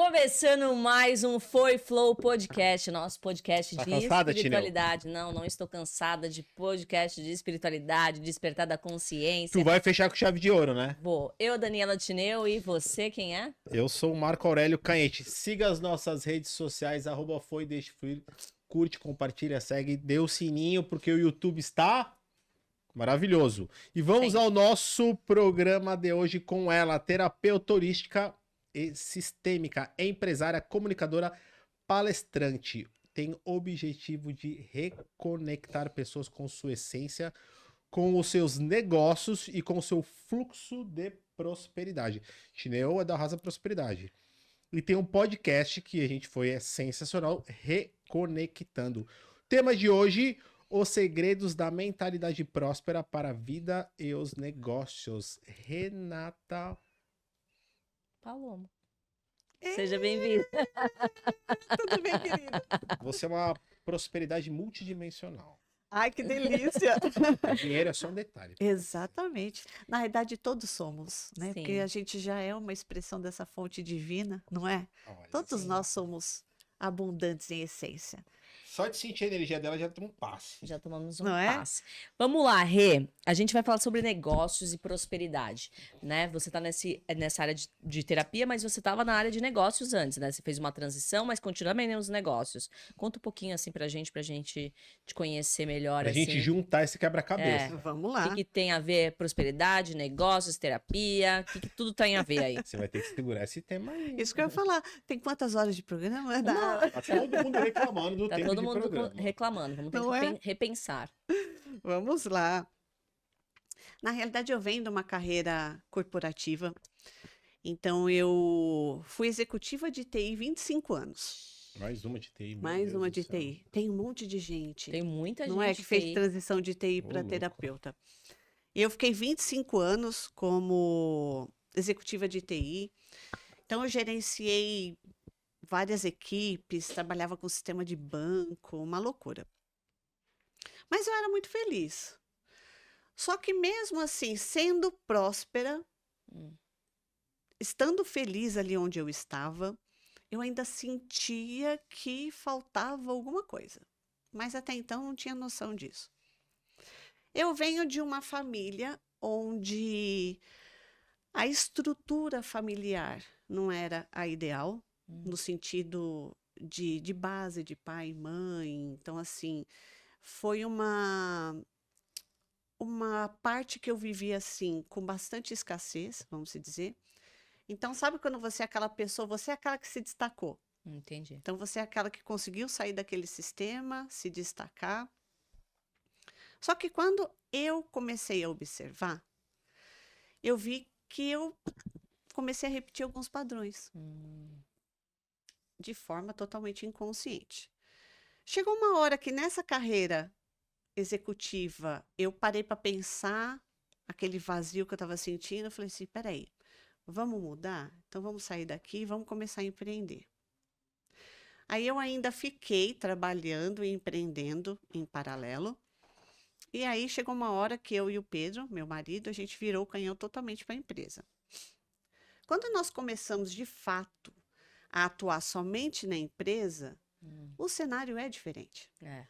Começando mais um Foi Flow Podcast, nosso podcast Tá de cansada, espiritualidade. Não estou cansada de podcast de espiritualidade, despertar da consciência. Tu vai fechar com chave de ouro, né? Vou. Eu, Daniela Tineu, e você, quem é? Eu sou o Marco Aurélio Canhete. Siga as nossas redes sociais, @foi, deixe fluir, curte, compartilha, segue, dê o sininho, porque o YouTube está maravilhoso. E vamos ao nosso programa de hoje com ela, terapeuta holística e sistêmica, empresária, comunicadora, palestrante. Tem o objetivo de reconectar pessoas com sua essência, com os seus negócios e com o seu fluxo de prosperidade. Chineu é da Rasa Prosperidade. E tem um podcast que a gente foi, é sensacional, Reconectando. Tema de hoje, os segredos da mentalidade próspera para a vida e os negócios. Renata Paloma. Seja bem-vinda. Tudo bem, querida? Você é uma prosperidade multidimensional. Ai, que delícia! O dinheiro é só um detalhe. Exatamente. Na verdade, todos somos, né? Sim. Porque a gente já é uma expressão dessa fonte divina, não é? Olha, Todos sim. nós somos abundantes em essência. Só de sentir a energia dela já tem um passe. Já tomamos um Não é? passe. Vamos lá, Rê. A gente vai falar sobre negócios e prosperidade, né? Você tá nessa área de terapia, mas você estava na área de negócios antes, né? Você fez uma transição, mas continua bem nos negócios. Conta um pouquinho, assim, pra gente te conhecer melhor, Pra assim. gente juntar esse quebra-cabeça. Vamos O lá. que tem a ver prosperidade, negócios, terapia? O que tudo tem a ver aí? Você vai ter que segurar esse tema aí. Isso que eu ia falar. Tem quantas horas de programa? Tá todo mundo reclamando do Tá tempo todo de mundo programa. reclamando. Vamos ter Não que é? repensar. Vamos lá. Na realidade, eu venho de uma carreira corporativa. Então, eu fui executiva de TI 25 anos. Mais uma de TI. meu Mais Deus uma do de céu. TI. Tem um monte de gente. Tem muita gente Não é que fez aí. transição de TI Ô, para louco. terapeuta. E eu fiquei 25 anos como executiva de TI. Então, eu gerenciei várias equipes, trabalhava com sistema de banco, uma loucura. Mas eu era muito feliz. Só que mesmo assim, sendo próspera, Hum. estando feliz ali onde eu estava, eu ainda sentia que faltava alguma coisa. Mas até então não tinha noção disso. Eu venho de uma família onde a estrutura familiar não era a ideal, no sentido de base, de pai e mãe. Então, assim, foi uma parte que eu vivi assim, com bastante escassez, vamos se dizer. Então, sabe quando você é aquela pessoa, você é aquela que se destacou. Entendi. Então, você é aquela que conseguiu sair daquele sistema, se destacar. Só que quando eu comecei a observar, eu vi que eu comecei a repetir alguns padrões, de forma totalmente inconsciente. Chegou uma hora que nessa carreira executiva, eu parei para pensar aquele vazio que eu estava sentindo. Eu falei assim, peraí, vamos mudar? Então vamos sair daqui e vamos começar a empreender. Aí eu ainda fiquei trabalhando e empreendendo em paralelo. E aí chegou uma hora que eu e o Pedro, meu marido, a gente virou o canhão totalmente para a empresa. Quando nós começamos de fato a atuar somente na empresa, o cenário é diferente. É.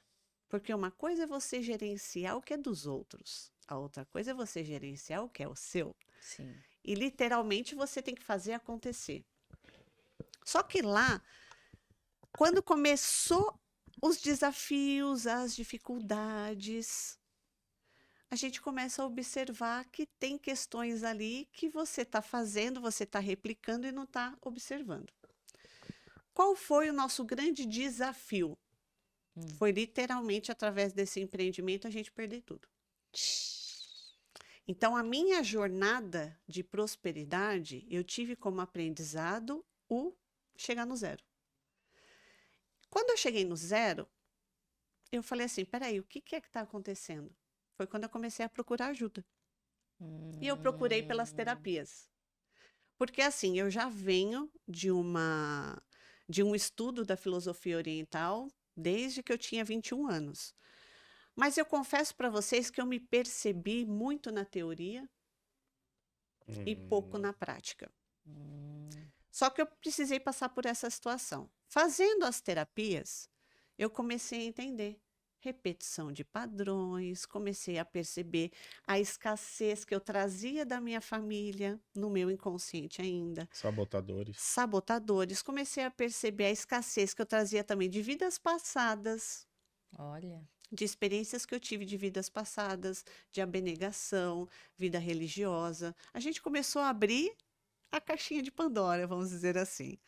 Porque uma coisa é você gerenciar o que é dos outros, a outra coisa é você gerenciar o que é o seu. Sim. E literalmente você tem que fazer acontecer. Só que lá, quando começou os desafios, as dificuldades, a gente começa a observar que tem questões ali que você está fazendo, você está replicando e não está observando. Qual foi o nosso grande desafio? Foi literalmente através desse empreendimento a gente perder tudo. Então, a minha jornada de prosperidade, eu tive como aprendizado o chegar no zero. Quando eu cheguei no zero, eu falei assim, peraí, o que é que está acontecendo? Foi quando eu comecei a procurar ajuda. E eu procurei pelas terapias. Porque assim, eu já venho de um estudo da filosofia oriental desde que eu tinha 21 anos. Mas eu confesso para vocês que eu me percebi muito na teoria e pouco na prática. Só que eu precisei passar por essa situação. Fazendo as terapias, eu comecei a entender repetição de padrões, comecei a perceber a escassez que eu trazia da minha família, no meu inconsciente ainda. Sabotadores. Sabotadores, comecei a perceber a escassez que eu trazia também de vidas passadas, Olha. de experiências que eu tive de vidas passadas, de abnegação, vida religiosa. A gente começou a abrir a caixinha de Pandora, vamos dizer assim.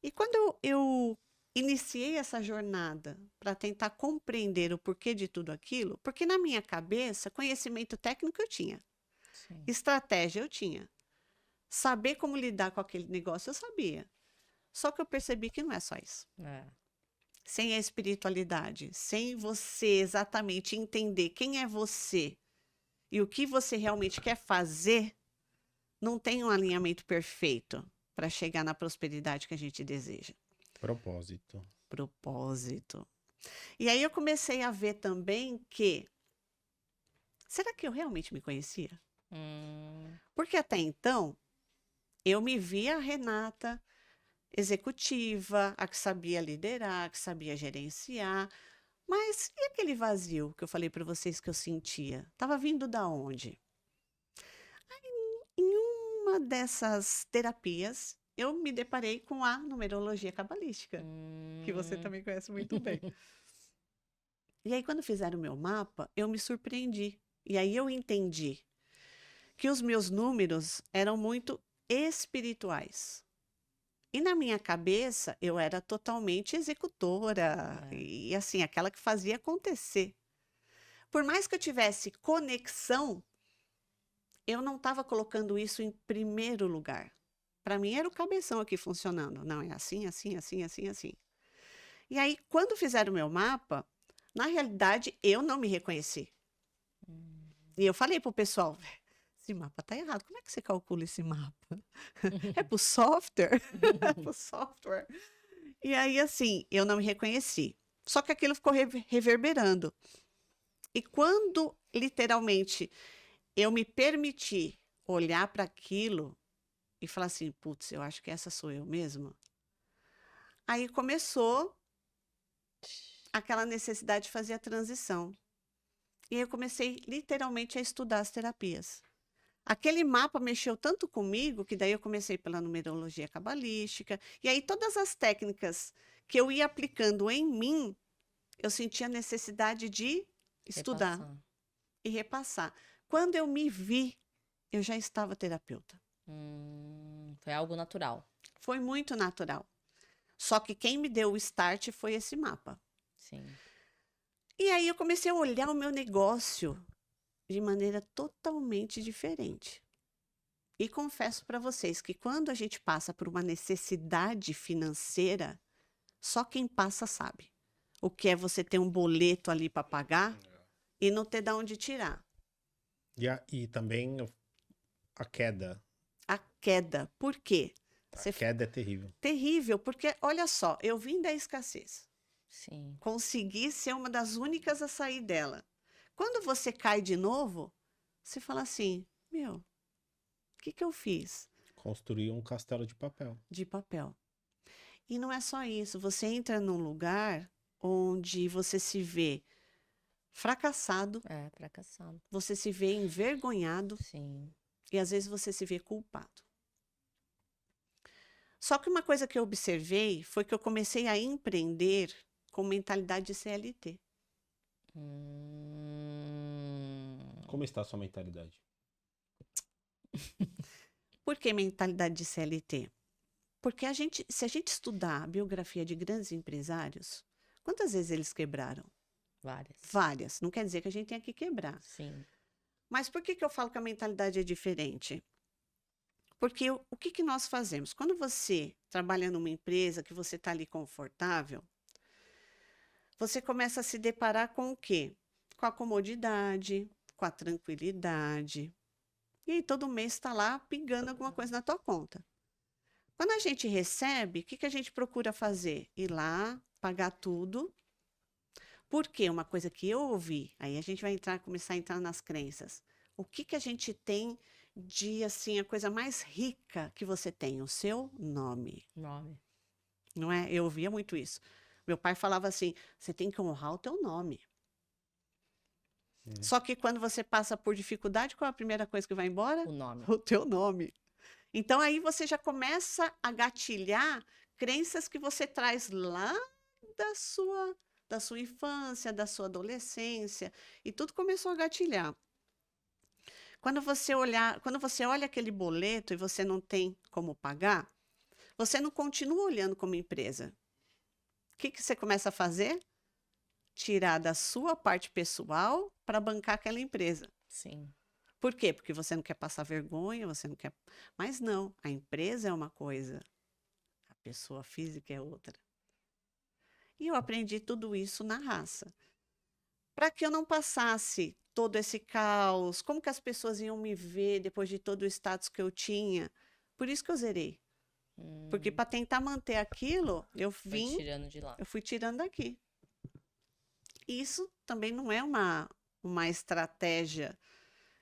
E quando eu iniciei essa jornada para tentar compreender o porquê de tudo aquilo, porque na minha cabeça, conhecimento técnico eu tinha, Sim. estratégia eu tinha, saber como lidar com aquele negócio eu sabia. Só que eu percebi que não é só isso. É. Sem a espiritualidade, sem você exatamente entender quem é você e o que você realmente quer fazer, não tem um alinhamento perfeito para chegar na prosperidade que a gente deseja. Propósito. Propósito. E aí eu comecei a ver também que, será que eu realmente me conhecia? Porque até então, eu me via a Renata executiva, a que sabia liderar, a que sabia gerenciar, mas e aquele vazio que eu falei para vocês que eu sentia? Estava vindo da onde? Em uma dessas terapias, eu me deparei com a numerologia cabalística, que você também conhece muito bem. E aí, quando fizeram o meu mapa, eu me surpreendi. E aí eu entendi que os meus números eram muito espirituais. E na minha cabeça, eu era totalmente executora. É. E assim, aquela que fazia acontecer. Por mais que eu tivesse conexão, eu não estava colocando isso em primeiro lugar. Para mim era o cabeção aqui funcionando. Não, é assim, assim, assim, assim, assim. E aí, quando fizeram o meu mapa, na realidade, eu não me reconheci. E eu falei pro pessoal, esse mapa tá errado. Como é que você calcula esse mapa? É pro software? É pro software. E aí, assim, eu não me reconheci. Só que aquilo ficou reverberando. E quando, literalmente, eu me permiti olhar para aquilo e falar assim, putz, eu acho que essa sou eu mesma. Aí começou aquela necessidade de fazer a transição. E aí eu comecei literalmente a estudar as terapias. Aquele mapa mexeu tanto comigo que daí eu comecei pela numerologia cabalística. E aí todas as técnicas que eu ia aplicando em mim, eu sentia a necessidade de estudar Repassar. e repassar. Quando eu me vi, eu já estava terapeuta. Foi algo natural. Foi muito natural. Só que quem me deu o start foi esse mapa. Sim. E aí eu comecei a olhar o meu negócio de maneira totalmente diferente. E confesso para vocês que quando a gente passa por uma necessidade financeira, só quem passa sabe. O que é você ter um boleto ali para pagar e não ter de onde tirar. E também a queda. A queda. Por quê? A queda é terrível. Terrível, porque olha só, eu vim da escassez. Sim. Consegui ser uma das únicas a sair dela. Quando você cai de novo, você fala assim, meu, o que eu fiz? Construir um castelo de papel. De papel. E não é só isso, você entra num lugar onde você se vê fracassado, É, fracassado. você se vê envergonhado Sim. e às vezes você se vê culpado. Só que uma coisa que eu observei foi que eu comecei a empreender com mentalidade de CLT. Como está a sua mentalidade? Por que mentalidade de CLT? Porque se a gente estudar a biografia de grandes empresários, quantas vezes eles quebraram? Várias. Várias. Não quer dizer que a gente tenha que quebrar. Sim. Mas por que eu falo que a mentalidade é diferente? Porque o que nós fazemos? Quando você trabalha numa empresa que você está ali confortável, você começa a se deparar com o quê? Com a comodidade, com a tranquilidade. E aí todo mês está lá pingando alguma coisa na tua conta. Quando a gente recebe, o que a gente procura fazer? Ir lá, pagar tudo. Porque uma coisa que eu ouvi, aí a gente vai começar a entrar nas crenças. O que a gente tem de, assim, a coisa mais rica que você tem, o seu nome, Nome. não é? Eu ouvia muito isso. Meu pai falava assim, você tem que honrar o teu nome. Só que quando você passa por dificuldade, qual é a primeira coisa que vai embora? O nome. O teu nome. Então aí você já começa a gatilhar crenças que você traz lá da sua infância, da sua adolescência, e tudo começou a gatilhar. Quando você olha aquele boleto e você não tem como pagar, você não continua olhando como empresa. O que que você começa a fazer? Tirar da sua parte pessoal para bancar aquela empresa. Sim. Por quê? Porque você não quer passar vergonha, você não quer. Mas não, a empresa é uma coisa, a pessoa física é outra. E eu aprendi tudo isso na raça. Para que eu não passasse todo esse caos, como que as pessoas iam me ver depois de todo o status que eu tinha? Por isso que eu zerei. Porque para tentar manter aquilo, Foi tirando de lá. eu fui tirando daqui. Isso também não é uma estratégia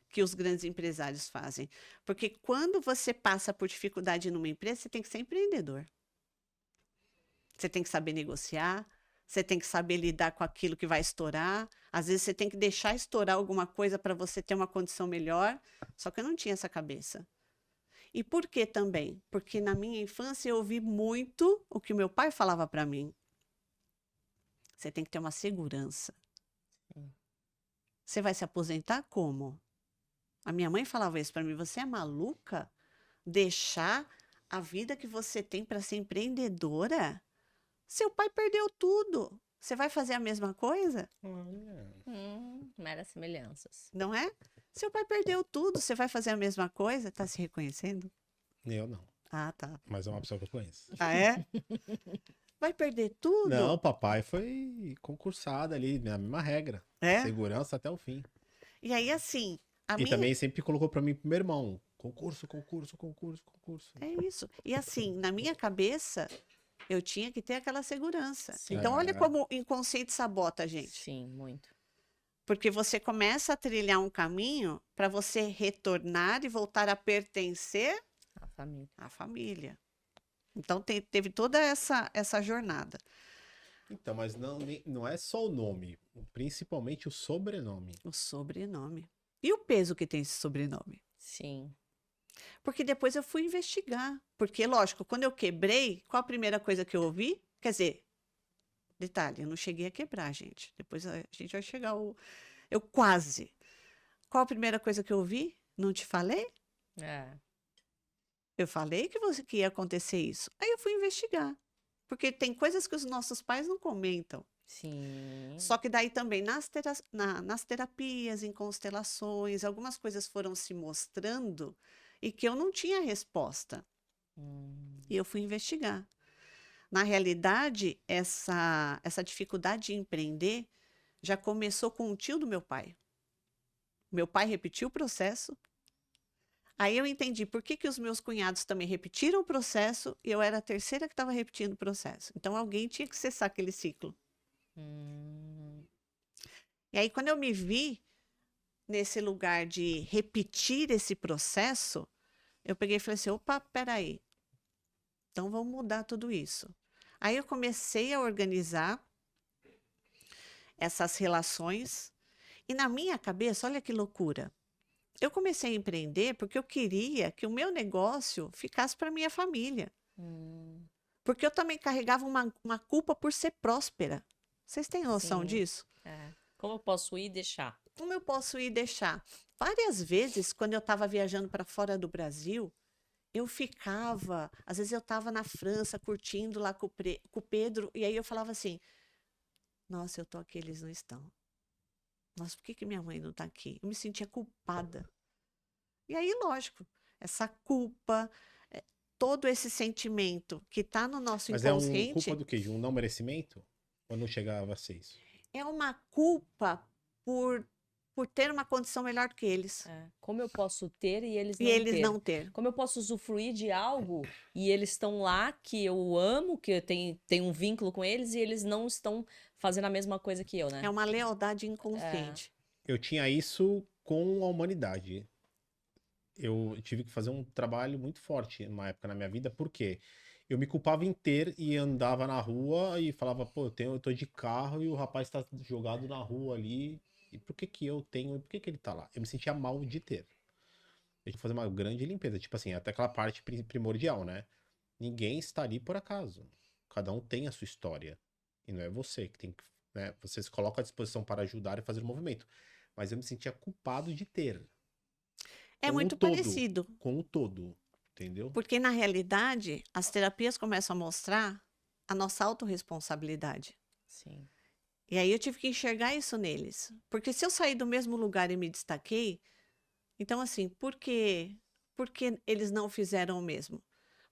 que os grandes empresários fazem. Porque quando você passa por dificuldade numa empresa, você tem que ser empreendedor. Você tem que saber negociar, você tem que saber lidar com aquilo que vai estourar. Às vezes você tem que deixar estourar alguma coisa para você ter uma condição melhor. Só que eu não tinha essa cabeça. E por que também? Porque na minha infância eu ouvi muito o que meu pai falava para mim. Você tem que ter uma segurança. Você vai se aposentar como? A minha mãe falava isso para mim. Você é maluca? Deixar a vida que você tem para ser empreendedora? Seu pai perdeu tudo. Você vai fazer a mesma coisa? Meras semelhanças. Não é? Seu pai perdeu tudo. Você vai fazer a mesma coisa? Tá se reconhecendo? Eu não. Ah, tá. Mas é uma pessoa que eu conheço. Ah, é? Vai perder tudo? Não, papai foi concursado ali, na mesma regra. É? Segurança até o fim. E aí, assim, E também sempre colocou pra mim pro meu irmão. Concurso, concurso, concurso, concurso. É isso. E assim, na minha cabeça, eu tinha que ter aquela segurança. Sim. Então, olha É. como o inconsciente sabota a gente. Sim, muito. Porque você começa a trilhar um caminho para você retornar e voltar a pertencer A família. à família. Então, teve toda essa jornada. Então, mas não é só o nome, principalmente o sobrenome. O sobrenome. E o peso que tem esse sobrenome? Sim. Porque depois eu fui investigar. Porque, lógico, quando eu quebrei, qual a primeira coisa que eu ouvi? Quer dizer, detalhe, eu não cheguei a quebrar, gente. Depois a gente vai chegar ao... Eu quase. Qual a primeira coisa que eu ouvi? Não te falei? É. Eu falei que ia acontecer isso. Aí eu fui investigar. Porque tem coisas que os nossos pais não comentam. Sim. Só que daí também nas terapias, em constelações, algumas coisas foram se mostrando e que eu não tinha resposta. E eu fui investigar. Na realidade, essa dificuldade de empreender já começou com o tio do meu pai. Meu pai repetiu o processo. Aí eu entendi por que os meus cunhados também repetiram o processo e eu era a terceira que estava repetindo o processo. Então alguém tinha que cessar aquele ciclo. E aí, quando eu me vi nesse lugar de repetir esse processo, eu peguei e falei assim: opa, peraí. Então vamos mudar tudo isso. Aí eu comecei a organizar essas relações. E na minha cabeça, olha que loucura. Eu comecei a empreender porque eu queria que o meu negócio ficasse para minha família. Porque eu também carregava uma culpa por ser próspera. Vocês têm noção Sim. disso? É. Como eu posso ir e deixar? Como eu posso ir deixar? Várias vezes, quando eu estava viajando para fora do Brasil, eu ficava, às vezes eu estava na França curtindo lá com o Pedro, e aí eu falava assim: nossa, eu tô aqui, eles não estão. Nossa, por que minha mãe não está aqui? Eu me sentia culpada. E aí, lógico, essa culpa, todo esse sentimento que está no nosso Mas inconsciente. é culpa do quê? De um não merecimento? Ou não chegava a ser isso? É uma culpa por ter uma condição melhor do que eles. É. Como eu posso ter e eles E não eles ter? não ter. Como eu posso usufruir de algo e eles estão lá, que eu amo, que eu tenho um vínculo com eles, e eles não estão fazendo a mesma coisa que eu, né? É uma lealdade inconsciente. Eu tinha isso com a humanidade. eu tive que fazer um trabalho muito forte numa época na minha vida, porque eu me culpava em ter e andava na rua e falava, pô, eu tô de carro e o rapaz tá jogado na rua ali, e por que que eu tenho, e por que que ele tá lá? Eu me sentia mal de ter. Eu tinha que fazer uma grande limpeza, tipo assim, até aquela parte primordial, né? Ninguém está ali por acaso. Cada um tem a sua história. E não é você que tem que, né? Você se coloca à disposição para ajudar e fazer o movimento. Mas eu me sentia culpado de ter. É Com o muito todo. parecido, Com o todo. Entendeu? porque na realidade as terapias começam a mostrar a nossa autorresponsabilidade. Sim. E aí eu tive que enxergar isso neles. Porque se eu sair do mesmo lugar e me destaquei, então assim, por que eles não fizeram o mesmo?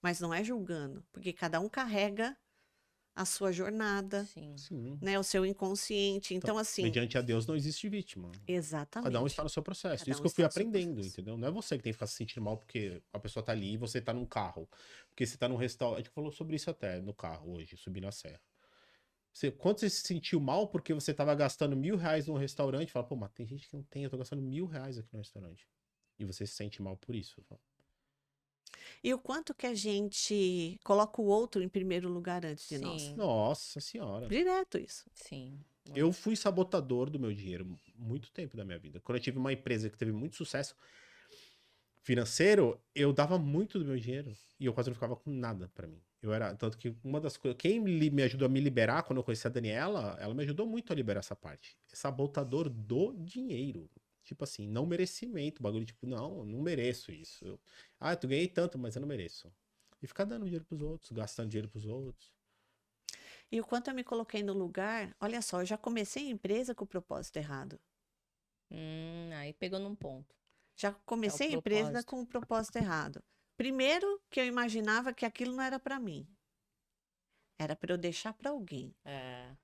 Mas não é julgando, porque cada um carrega a sua jornada, Sim. Sim. né, o seu inconsciente. Então, Então assim, mediante a Deus não existe vítima. Cada um está exatamente. no seu processo. Cada Isso um que eu fui está no seu aprendendo, processo. entendeu? Não é você que tem que ficar se sentindo mal porque a pessoa tá ali e você tá num carro. Porque você tá num restaurante. A gente falou sobre isso até no carro hoje, subindo a serra. Quando você se sentiu mal porque você tava gastando R$ 1.000 num restaurante, fala, pô, mas tem gente que não tem, eu tô gastando R$ 1.000 aqui no restaurante. E você se sente mal por isso. E o quanto que a gente coloca o outro em primeiro lugar antes de nós. Sim. Nossa senhora. Direto isso. Sim. Eu fui sabotador do meu dinheiro muito tempo da minha vida. Quando eu tive uma empresa que teve muito sucesso financeiro, eu dava muito do meu dinheiro e eu quase não ficava com nada pra mim. Eu era, tanto que uma das coisas, quem me ajudou a me liberar quando eu conheci a Daniela, ela me ajudou muito a liberar essa parte. Sabotador do dinheiro. Tipo assim, não merecimento, bagulho tipo, não mereço isso. Tu ganhei tanto, mas eu não mereço. E ficar dando dinheiro pros outros, gastando dinheiro pros outros. E o quanto eu me coloquei no lugar, olha só, eu já comecei a empresa com o propósito errado. Aí pegou num ponto. Já comecei a empresa propósito. com o propósito errado. Primeiro, que eu imaginava que aquilo não era para mim. Era para eu deixar para alguém. É.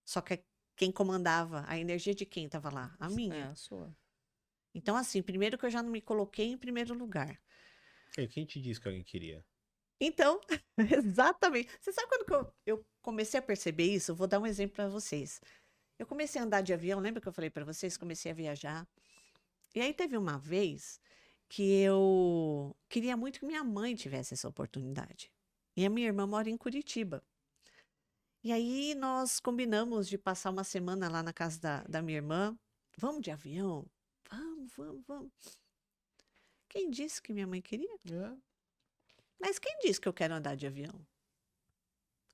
Só que quem comandava, a energia de quem estava lá? A É minha. a sua. Então, assim, primeiro que eu já não me coloquei em primeiro lugar. E quem te disse que alguém queria? Então, exatamente. Você sabe quando que eu comecei a perceber isso? Eu vou dar um exemplo para vocês. Eu comecei a andar de avião, lembra que eu falei para vocês? Comecei a viajar. E aí teve uma vez que eu queria muito que minha mãe tivesse essa oportunidade. E a minha irmã mora em Curitiba. E aí nós combinamos de passar uma semana lá na casa da minha irmã. Vamos de avião? Vamos, vamos, vamos. Quem disse que minha mãe queria? É. Mas quem disse que eu quero andar de avião?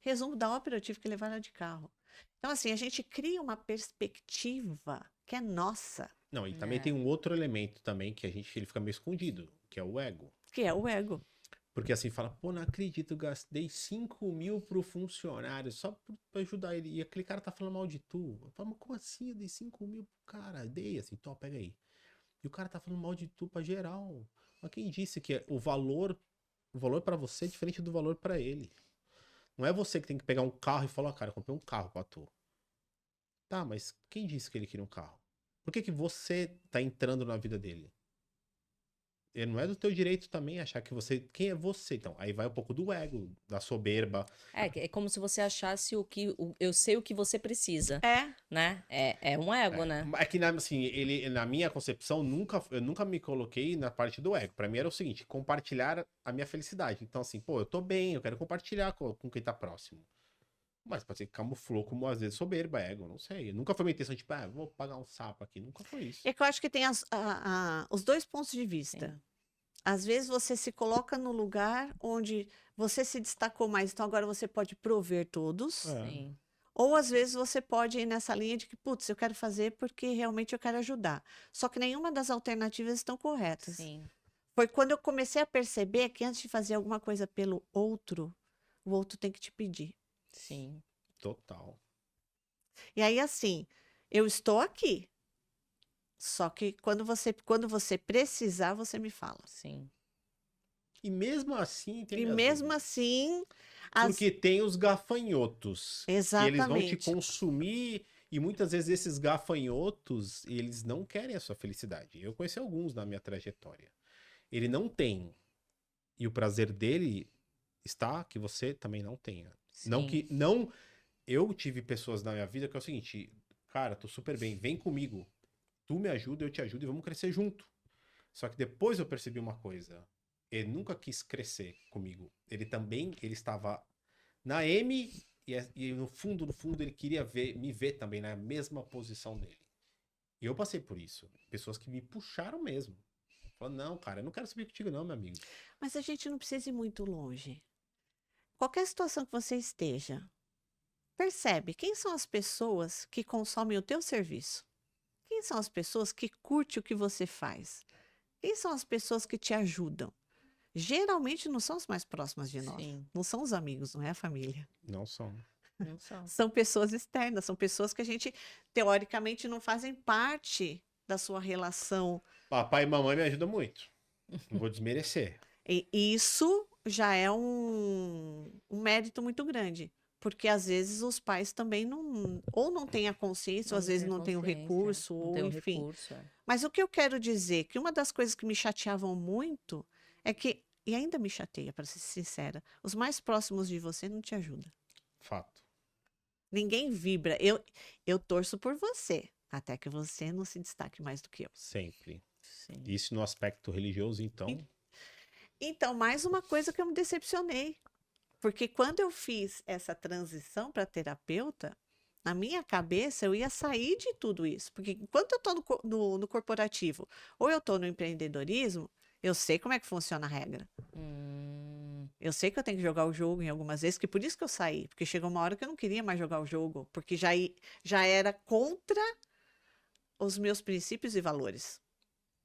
Resumo da ópera, eu tive que levar ela de carro. Então, assim, a gente cria uma perspectiva que é nossa, Não, e também É. tem um outro elemento também que ele fica meio escondido, que é o ego. que é o ego. Porque assim, fala, pô, não acredito, eu gastei 5 mil pro funcionário só pra ajudar ele. E aquele cara tá falando mal de tu. Eu falo, mas como assim? Eu dei 5 mil pro cara? Dei assim, tó, pega aí. E o cara tá falando mal de tu pra geral. Mas quem disse que o valor pra você é diferente do valor pra ele? Não é você que tem que pegar um carro e falar, cara, eu comprei um carro pra tu. Tá, mas quem disse que ele queria um carro? Por que que você tá entrando na vida dele? Não é do teu direito também achar que você. Quem é você? Então, aí vai um pouco do ego, da soberba. É como se você achasse eu sei o que você precisa, É, né? É um ego, né? É que, assim, na minha concepção, eu nunca me coloquei na parte do ego. Pra mim era o seguinte, compartilhar a minha felicidade. Então, assim, pô, eu tô bem, eu quero compartilhar com quem tá próximo. Mas pode ser que camuflou como, às vezes, soberba, ego, não sei. Nunca foi minha intenção, tipo, vou pagar um sapo aqui. Nunca foi isso. é que eu acho que tem os dois pontos de vista. Sim. Às vezes você se coloca no lugar onde você se destacou mais, então agora você pode prover todos. É. Sim. Ou às vezes você pode ir nessa linha de que, putz, eu quero fazer porque realmente eu quero ajudar. Só que nenhuma das alternativas estão corretas. Sim. Foi quando eu comecei a perceber que antes de fazer alguma coisa pelo outro, o outro tem que te pedir. Sim. Total. E aí, assim, eu estou aqui. Só que quando você precisar, você me fala. Sim. E mesmo assim, tem E minhas mesmo dúvidas. assim, Porque tem os gafanhotos. Que eles vão te exatamente. consumir. E muitas vezes esses gafanhotos, eles não querem a sua felicidade. Eu conheci alguns na minha trajetória. Ele não tem. E o prazer dele está que você também não tenha. Não Sim. que. Não. Eu tive pessoas na minha vida que é o seguinte, cara, tô super bem, vem comigo. Tu me ajuda, eu te ajudo e vamos crescer junto. Só que depois eu percebi uma coisa. Ele nunca quis crescer comigo. Ele estava na M e no fundo, ele queria me ver também na mesma posição dele. E eu passei por isso. Pessoas que me puxaram mesmo. Falaram, não, cara, eu não quero subir contigo não, meu amigo. Mas a gente não precisa ir muito longe. Qualquer situação que você esteja, percebe quem são as pessoas que consomem o teu serviço? Quem são as pessoas que curtem o que você faz? Quem são as pessoas que te ajudam? Geralmente não são as mais próximas de nós. Sim. Não são os amigos, não é a família. Não são. Não são. São pessoas externas, são pessoas que a gente, teoricamente, não fazem parte da sua relação. Papai e mamãe me ajudam muito. Não vou desmerecer. E isso já é um mérito muito grande. Porque às vezes os pais também não têm a consciência, ou às vezes não têm o recurso, não ou tem o enfim. recurso, é. Mas o que eu quero dizer, que uma das coisas que me chateavam muito é que, e ainda me chateia, para ser sincera, os mais próximos de você não te ajudam. Fato. Ninguém vibra. Eu torço por você, até que você não se destaque mais do que eu. Sempre. Sim. Isso no aspecto religioso, então. Então, mais uma coisa que eu me decepcionei. Porque quando eu fiz essa transição para terapeuta, na minha cabeça eu ia sair de tudo isso. Porque enquanto eu estou no corporativo ou eu estou no empreendedorismo, eu sei como é que funciona a regra. Eu sei que eu tenho que jogar o jogo em algumas vezes, que por isso que eu saí. Porque chegou uma hora que eu não queria mais jogar o jogo, porque já era contra os meus princípios e valores.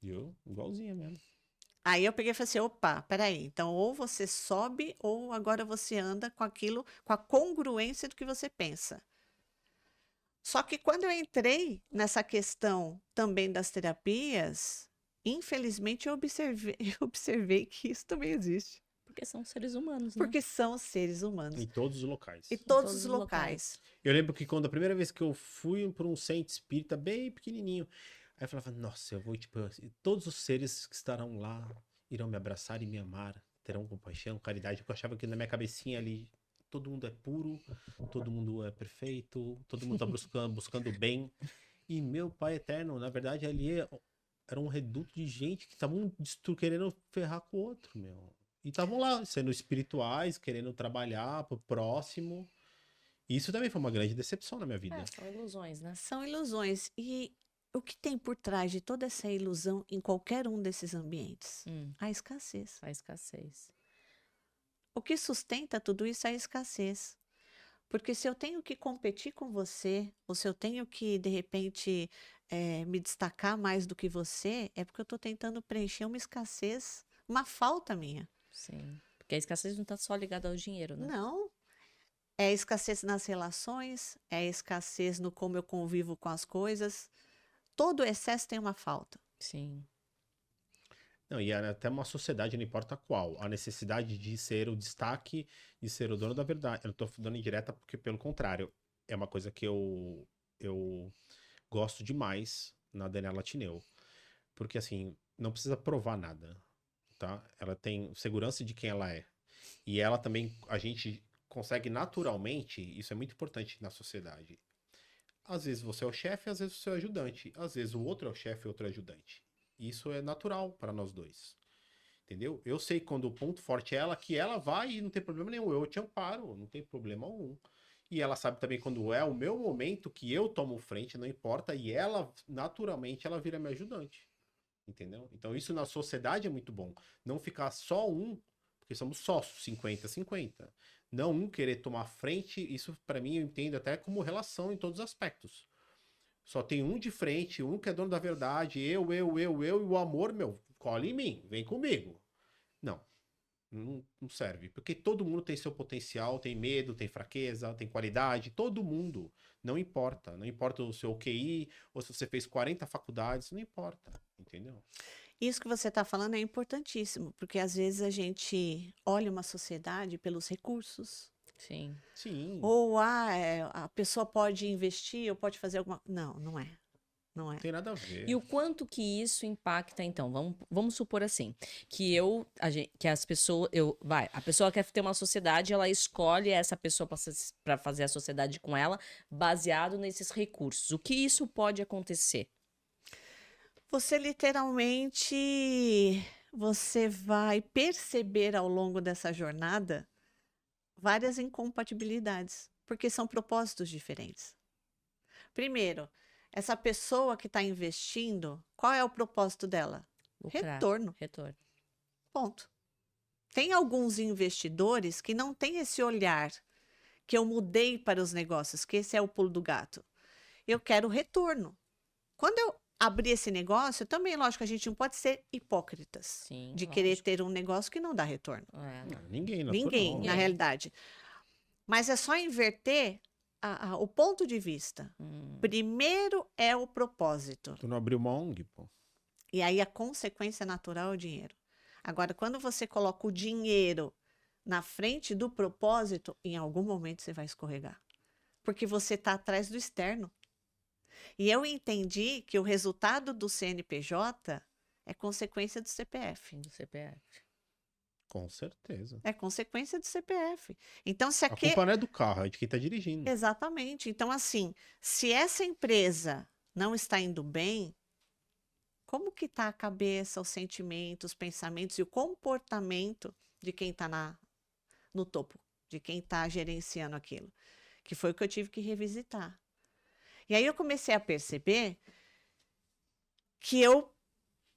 Eu, igualzinha mesmo. Aí eu peguei e falei assim, opa, peraí, então ou você sobe ou agora você anda com aquilo, com a congruência do que você pensa. Só que quando eu entrei nessa questão também das terapias, infelizmente eu observei que isso também existe. Porque são seres humanos, né? Porque são seres humanos. Em todos os locais. E todos os locais. Eu lembro que quando a primeira vez que eu fui para um centro espírita bem pequenininho, aí eu falava, nossa, eu vou, tipo, todos os seres que estarão lá irão me abraçar e me amar, terão compaixão, caridade, porque eu achava que na minha cabecinha ali, todo mundo é puro, todo mundo é perfeito, todo mundo tá buscando o bem. E meu Pai Eterno, na verdade, ali era um reduto de gente que estavam querendo ferrar com o outro, meu. E estavam lá, sendo espirituais, querendo trabalhar pro próximo. Isso também foi uma grande decepção na minha vida. São ilusões, né? São ilusões. E o que tem por trás de toda essa ilusão em qualquer um desses ambientes? A escassez. A escassez. O que sustenta tudo isso é a escassez. Porque se eu tenho que competir com você, ou se eu tenho que, de repente, me destacar mais do que você, é porque eu estou tentando preencher uma escassez, uma falta minha. Sim. Porque a escassez não está só ligada ao dinheiro, né? Não. É a escassez nas relações, é a escassez no como eu convivo com as coisas. Todo excesso tem uma falta. Sim. Não, e até uma sociedade, não importa qual, a necessidade de ser o destaque, de ser o dono da verdade. Eu não tô dando indireta porque, pelo contrário, é uma coisa que eu gosto demais na Daniela Tineu. Porque, assim, não precisa provar nada, tá? Ela tem segurança de quem ela é. E ela também, a gente consegue naturalmente, isso é muito importante na sociedade. Às vezes você é o chefe, às vezes você é o ajudante. Às vezes o outro é o chefe e o outro é o ajudante. Isso é natural para nós dois. Entendeu? Eu sei quando o ponto forte é ela, que ela vai e não tem problema nenhum. Eu te amparo, não tem problema algum. E ela sabe também quando é o meu momento que eu tomo frente, não importa. E ela, naturalmente, ela vira minha ajudante. Entendeu? Então isso na sociedade é muito bom. Não ficar só um, porque somos sócios, 50-50. Não um querer tomar frente, isso para mim eu entendo até como relação em todos os aspectos. Só tem um de frente, um que é dono da verdade, eu, e o amor, meu, cola em mim, vem comigo. Não serve, porque todo mundo tem seu potencial, tem medo, tem fraqueza, tem qualidade, todo mundo. Não importa o seu QI, ou se você fez 40 faculdades, não importa, entendeu? Isso que você está falando é importantíssimo, porque às vezes a gente olha uma sociedade pelos recursos. Sim. Sim. Ou a pessoa pode investir ou pode fazer alguma... Não, não é. Não é. Não tem nada a ver. E o quanto que isso impacta, então? Vamos supor assim, que que as pessoas, a pessoa quer ter uma sociedade, ela escolhe essa pessoa para fazer a sociedade com ela, baseado nesses recursos. O que isso pode acontecer? Você literalmente, você vai perceber ao longo dessa jornada várias incompatibilidades, porque são propósitos diferentes. Primeiro, essa pessoa que está investindo, qual é o propósito dela? Lucrar. Retorno, Retorno. ponto. Tem alguns investidores que não têm esse olhar que eu mudei para os negócios, que esse é o pulo do gato. Eu quero retorno. Quando eu abri esse negócio, também, lógico, a gente não pode ser hipócritas Sim, de querer lógico. ter um negócio que não dá retorno. É. Ninguém, natural. Ninguém, na Ninguém. realidade. Mas é só inverter o ponto de vista. Primeiro é o propósito. Tu não abriu uma ONG, pô. E aí a consequência natural é o dinheiro. Agora, quando você coloca o dinheiro na frente do propósito, em algum momento você vai escorregar. Porque você está atrás do externo. E eu entendi que o resultado do CNPJ é consequência do CPF. Do CPF. Com certeza. É consequência do CPF. Então, se A aquele... culpa não é do carro, é de quem tá dirigindo. Exatamente. Então, assim, se essa empresa não está indo bem, como que está a cabeça, os sentimentos, os pensamentos e o comportamento de quem está no topo, de quem está gerenciando aquilo? Que foi o que eu tive que revisitar. E aí eu comecei a perceber que o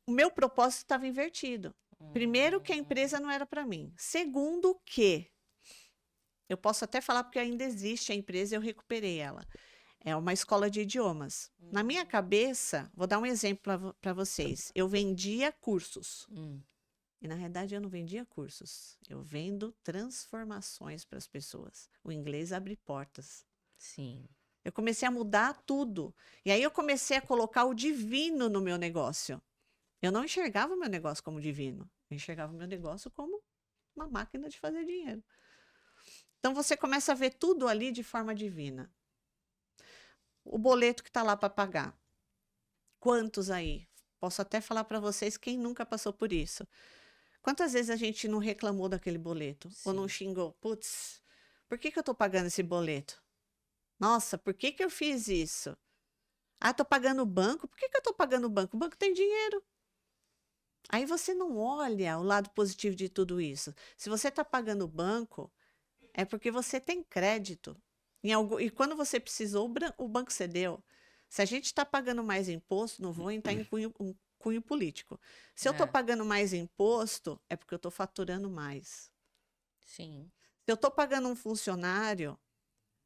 meu propósito estava invertido. Primeiro, que a empresa não era para mim. Segundo, que eu posso até falar porque ainda existe a empresa e eu recuperei ela. É uma escola de idiomas. Na minha cabeça, vou dar um exemplo para vocês. Eu vendia cursos. E, na realidade, eu não vendia cursos. Eu vendo transformações para as pessoas. O inglês abre portas. Sim. Eu comecei a mudar tudo. E aí eu comecei a colocar o divino no meu negócio. Eu não enxergava o meu negócio como divino. Eu enxergava o meu negócio como uma máquina de fazer dinheiro. Então você começa a ver tudo ali de forma divina. O boleto que está lá para pagar. Quantos aí? Posso até falar para vocês quem nunca passou por isso. Quantas vezes a gente não reclamou daquele boleto? Ou não xingou? Putz, por que eu estou pagando esse boleto? Nossa, por que eu fiz isso? Ah, estou pagando o banco. Por que eu estou pagando o banco? O banco tem dinheiro. Aí você não olha o lado positivo de tudo isso. Se você está pagando o banco, é porque você tem crédito. E quando você precisou, o banco cedeu. Se a gente está pagando mais imposto, não vou entrar em cunho político. Se eu estou pagando mais imposto, é porque eu estou faturando mais. Sim. Se eu estou pagando um funcionário,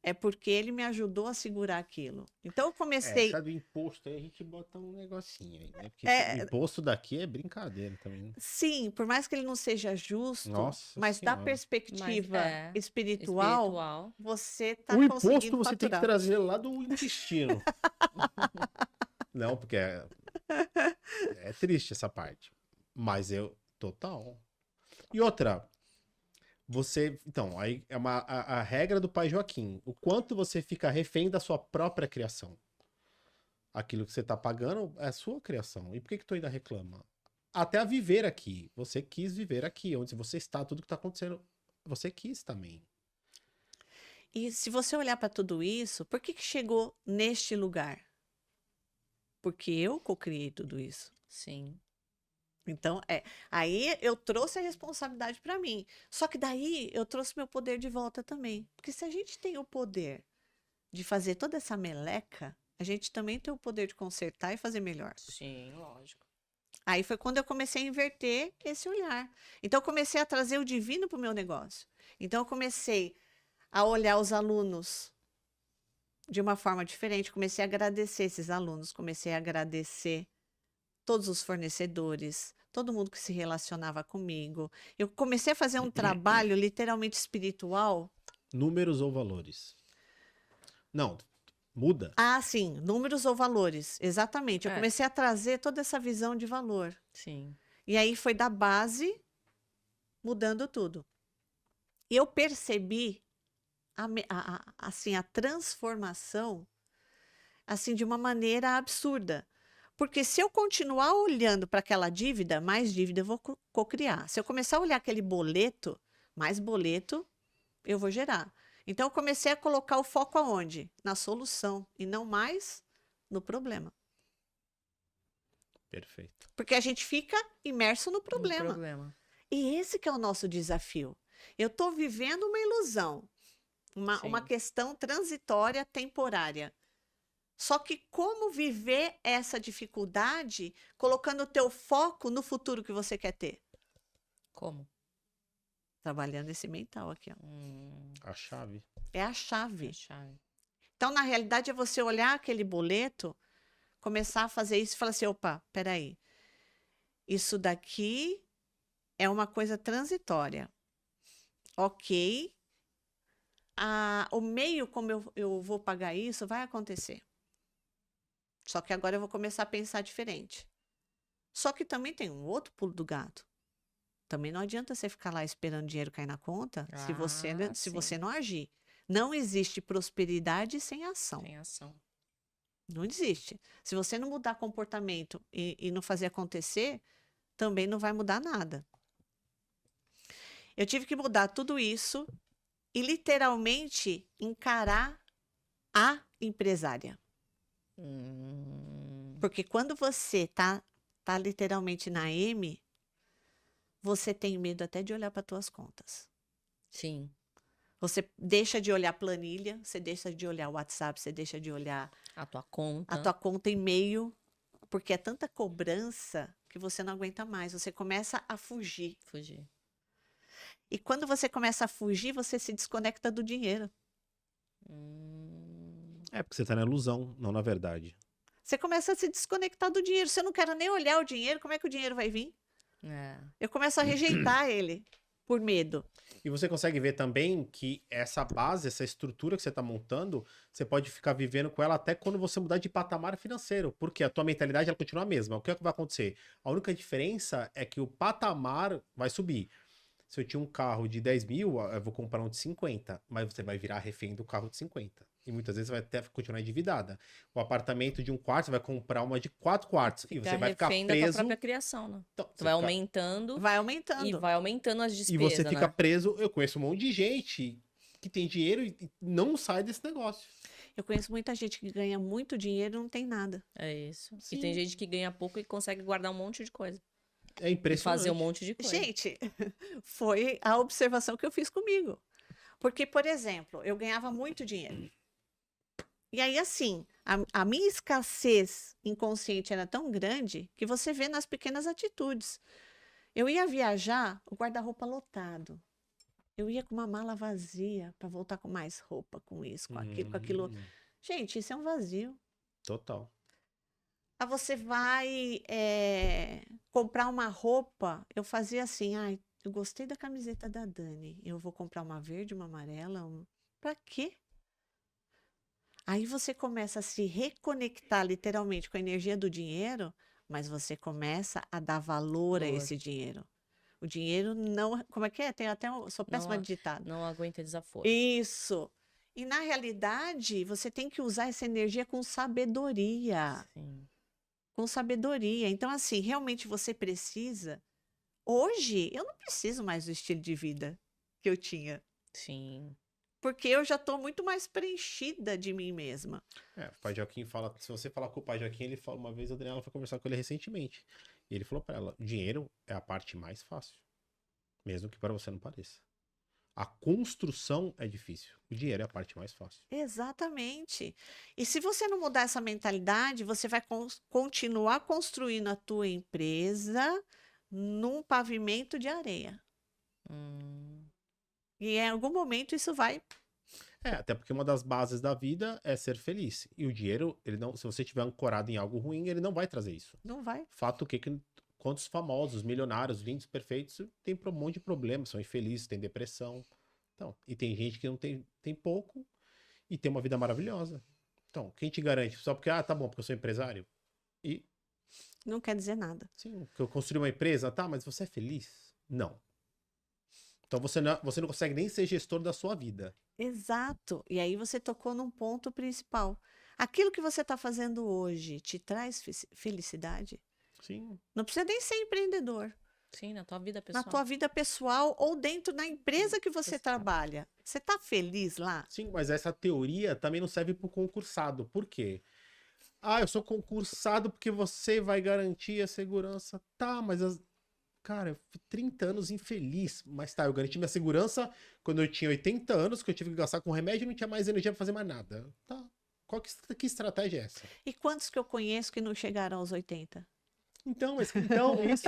é porque ele me ajudou a segurar aquilo. Então eu comecei... Essa do imposto aí a gente bota um negocinho aí, né? Porque o imposto daqui é brincadeira também, né? Sim, por mais que ele não seja justo, Nossa mas da Senhora. perspectiva Mas espiritual, você está O conseguindo imposto você tem que faturar. trazer lá do intestino. Não, porque é triste essa parte. Mas eu... Total. E outra... Você, então, aí é a regra do pai Joaquim. O quanto você fica refém da sua própria criação. Aquilo que você tá pagando é a sua criação. E por que tu ainda reclama? Até a viver aqui. Você quis viver aqui, onde você está, tudo que tá acontecendo, você quis também. E se você olhar para tudo isso, por que chegou neste lugar? Porque eu cocriei tudo isso. Sim. Então, aí eu trouxe a responsabilidade para mim. Só que daí eu trouxe meu poder de volta também. Porque se a gente tem o poder de fazer toda essa meleca, a gente também tem o poder de consertar e fazer melhor. Sim, lógico. Aí foi quando eu comecei a inverter esse olhar. Então, eu comecei a trazer o divino para o meu negócio. Então, eu comecei a olhar os alunos de uma forma diferente. Comecei a agradecer esses alunos, comecei a agradecer todos os fornecedores, todo mundo que se relacionava comigo. Eu comecei a fazer um trabalho literalmente espiritual. Números ou valores? Não, muda. Ah, sim, números ou valores, exatamente. Eu comecei a trazer toda essa visão de valor. Sim. E aí foi da base mudando tudo. E eu percebi assim, a transformação assim, de uma maneira absurda. Porque se eu continuar olhando para aquela dívida, mais dívida eu vou cocriar. Se eu começar a olhar aquele boleto, mais boleto eu vou gerar. Então eu comecei a colocar o foco aonde? Na solução e não mais no problema. Perfeito. Porque a gente fica imerso no Um problema. problema. E esse que é o nosso desafio. Eu estou vivendo uma ilusão, uma Sim. questão transitória, temporária. Só que como viver essa dificuldade colocando o teu foco no futuro que você quer ter? Como? Trabalhando esse mental aqui, ó. A chave. É a chave. A chave. Então, na realidade, é você olhar aquele boleto, começar a fazer isso e falar assim, opa, peraí. Isso daqui é uma coisa transitória. Ok. O meio como eu vou pagar isso vai acontecer. Só que agora eu vou começar a pensar diferente. Só que também tem um outro pulo do gato. Também não adianta você ficar lá esperando dinheiro cair na conta se sim. você não agir. Não existe prosperidade sem ação. Tem ação. Não existe. Se você não mudar comportamento e não fazer acontecer, também não vai mudar nada. Eu tive que mudar tudo isso e literalmente encarar a empresária. Porque quando você tá literalmente na M, você tem medo até de olhar para tuas contas. Sim. Você deixa de olhar planilha, você deixa de olhar WhatsApp, você deixa de olhar A tua conta. a tua conta e-mail, porque é tanta cobrança que você não aguenta mais. Você começa a fugir. Fugir. E quando você começa a fugir, você se desconecta do dinheiro. É porque você tá na ilusão, não na verdade. Você começa a se desconectar do dinheiro. Se eu não quero nem olhar o dinheiro, como é que o dinheiro vai vir? É. Eu começo a rejeitar ele por medo. E você consegue ver também que essa base, essa estrutura que você está montando, você pode ficar vivendo com ela até quando você mudar de patamar financeiro. Porque a tua mentalidade ela continua a mesma. O que é que vai acontecer? A única diferença é que o patamar vai subir. Se eu tinha um carro de 10 mil, eu vou comprar um de 50. Mas você vai virar refém do carro de 50. E muitas vezes vai até continuar endividada. O apartamento de um quarto, você vai comprar uma de 4 quartos. E você vai ficar refém da tua preso. própria criação, né? Então, Tu você vai fica- aumentando Vai e aumentando. vai aumentando as E despesas, você fica né? preso. Eu conheço um monte de gente que tem dinheiro e não sai desse negócio. Eu conheço muita gente que ganha muito dinheiro e não tem nada. É isso. Sim. E tem gente que ganha pouco e consegue guardar um monte de coisa. É E impressionante. fazer um monte de coisa. Gente, foi a observação que eu fiz comigo. Porque, por exemplo, eu ganhava muito dinheiro. E aí, assim, a minha escassez inconsciente era tão grande que você vê nas pequenas atitudes. Eu ia viajar, o guarda-roupa lotado. Eu ia com uma mala vazia para voltar com mais roupa, com isso, com aquilo, com aquilo. outro. Gente, isso é um vazio. Total. Aí você vai comprar uma roupa. Eu fazia assim, ai, eu gostei da camiseta da Dani. Eu vou comprar uma verde, uma amarela. Pra quê? Aí você começa a se reconectar literalmente com a energia do dinheiro, mas você começa a dar valor a Valor. esse dinheiro. O dinheiro não. Como é que é? Tem até. Sou péssima de ditado. Não aguenta desaforo. Isso. E na realidade, você tem que usar essa energia com sabedoria. Sim. Com sabedoria. Então, assim, realmente você precisa. Hoje, eu não preciso mais do estilo de vida que eu tinha. Sim. Porque eu já estou muito mais preenchida de mim mesma. O pai Joaquim fala, se você falar com o pai Joaquim, ele fala, uma vez a Adriana foi conversar com ele recentemente. E ele falou pra ela, dinheiro é a parte mais fácil. Mesmo que para você não pareça. A construção é difícil. O dinheiro é a parte mais fácil. Exatamente. E se você não mudar essa mentalidade, você vai continuar construindo a tua empresa num pavimento de areia. E em algum momento isso vai. Até porque uma das bases da vida é ser feliz. E o dinheiro, ele não, se você estiver ancorado em algo ruim, ele não vai trazer isso. Não vai. Fato que quantos famosos, milionários, lindos, perfeitos, tem um monte de problemas, são infelizes, tem depressão. Então, e tem gente que não tem pouco e tem uma vida maravilhosa. Então, quem te garante? Só porque, tá bom, porque eu sou empresário. E, Não quer dizer nada. sim, que eu construí uma empresa, tá, mas você é feliz? Não. Então, você não consegue nem ser gestor da sua vida. Exato. E aí você tocou num ponto principal. Aquilo que você está fazendo hoje te traz felicidade? Sim. Não precisa nem ser empreendedor. Sim, na tua vida pessoal. Na tua vida pessoal ou dentro da empresa que você trabalha. Você está feliz lá? Sim, mas essa teoria também não serve para o concursado. Por quê? Ah, eu sou concursado porque você vai garantir a segurança. Tá, mas cara, eu fui 30 anos infeliz. Mas tá, eu garanti minha segurança quando eu tinha 80 anos, que eu tive que gastar com remédio e não tinha mais energia pra fazer mais nada. Tá. Que estratégia é essa? E quantos que eu conheço que não chegaram aos 80? Então, isso.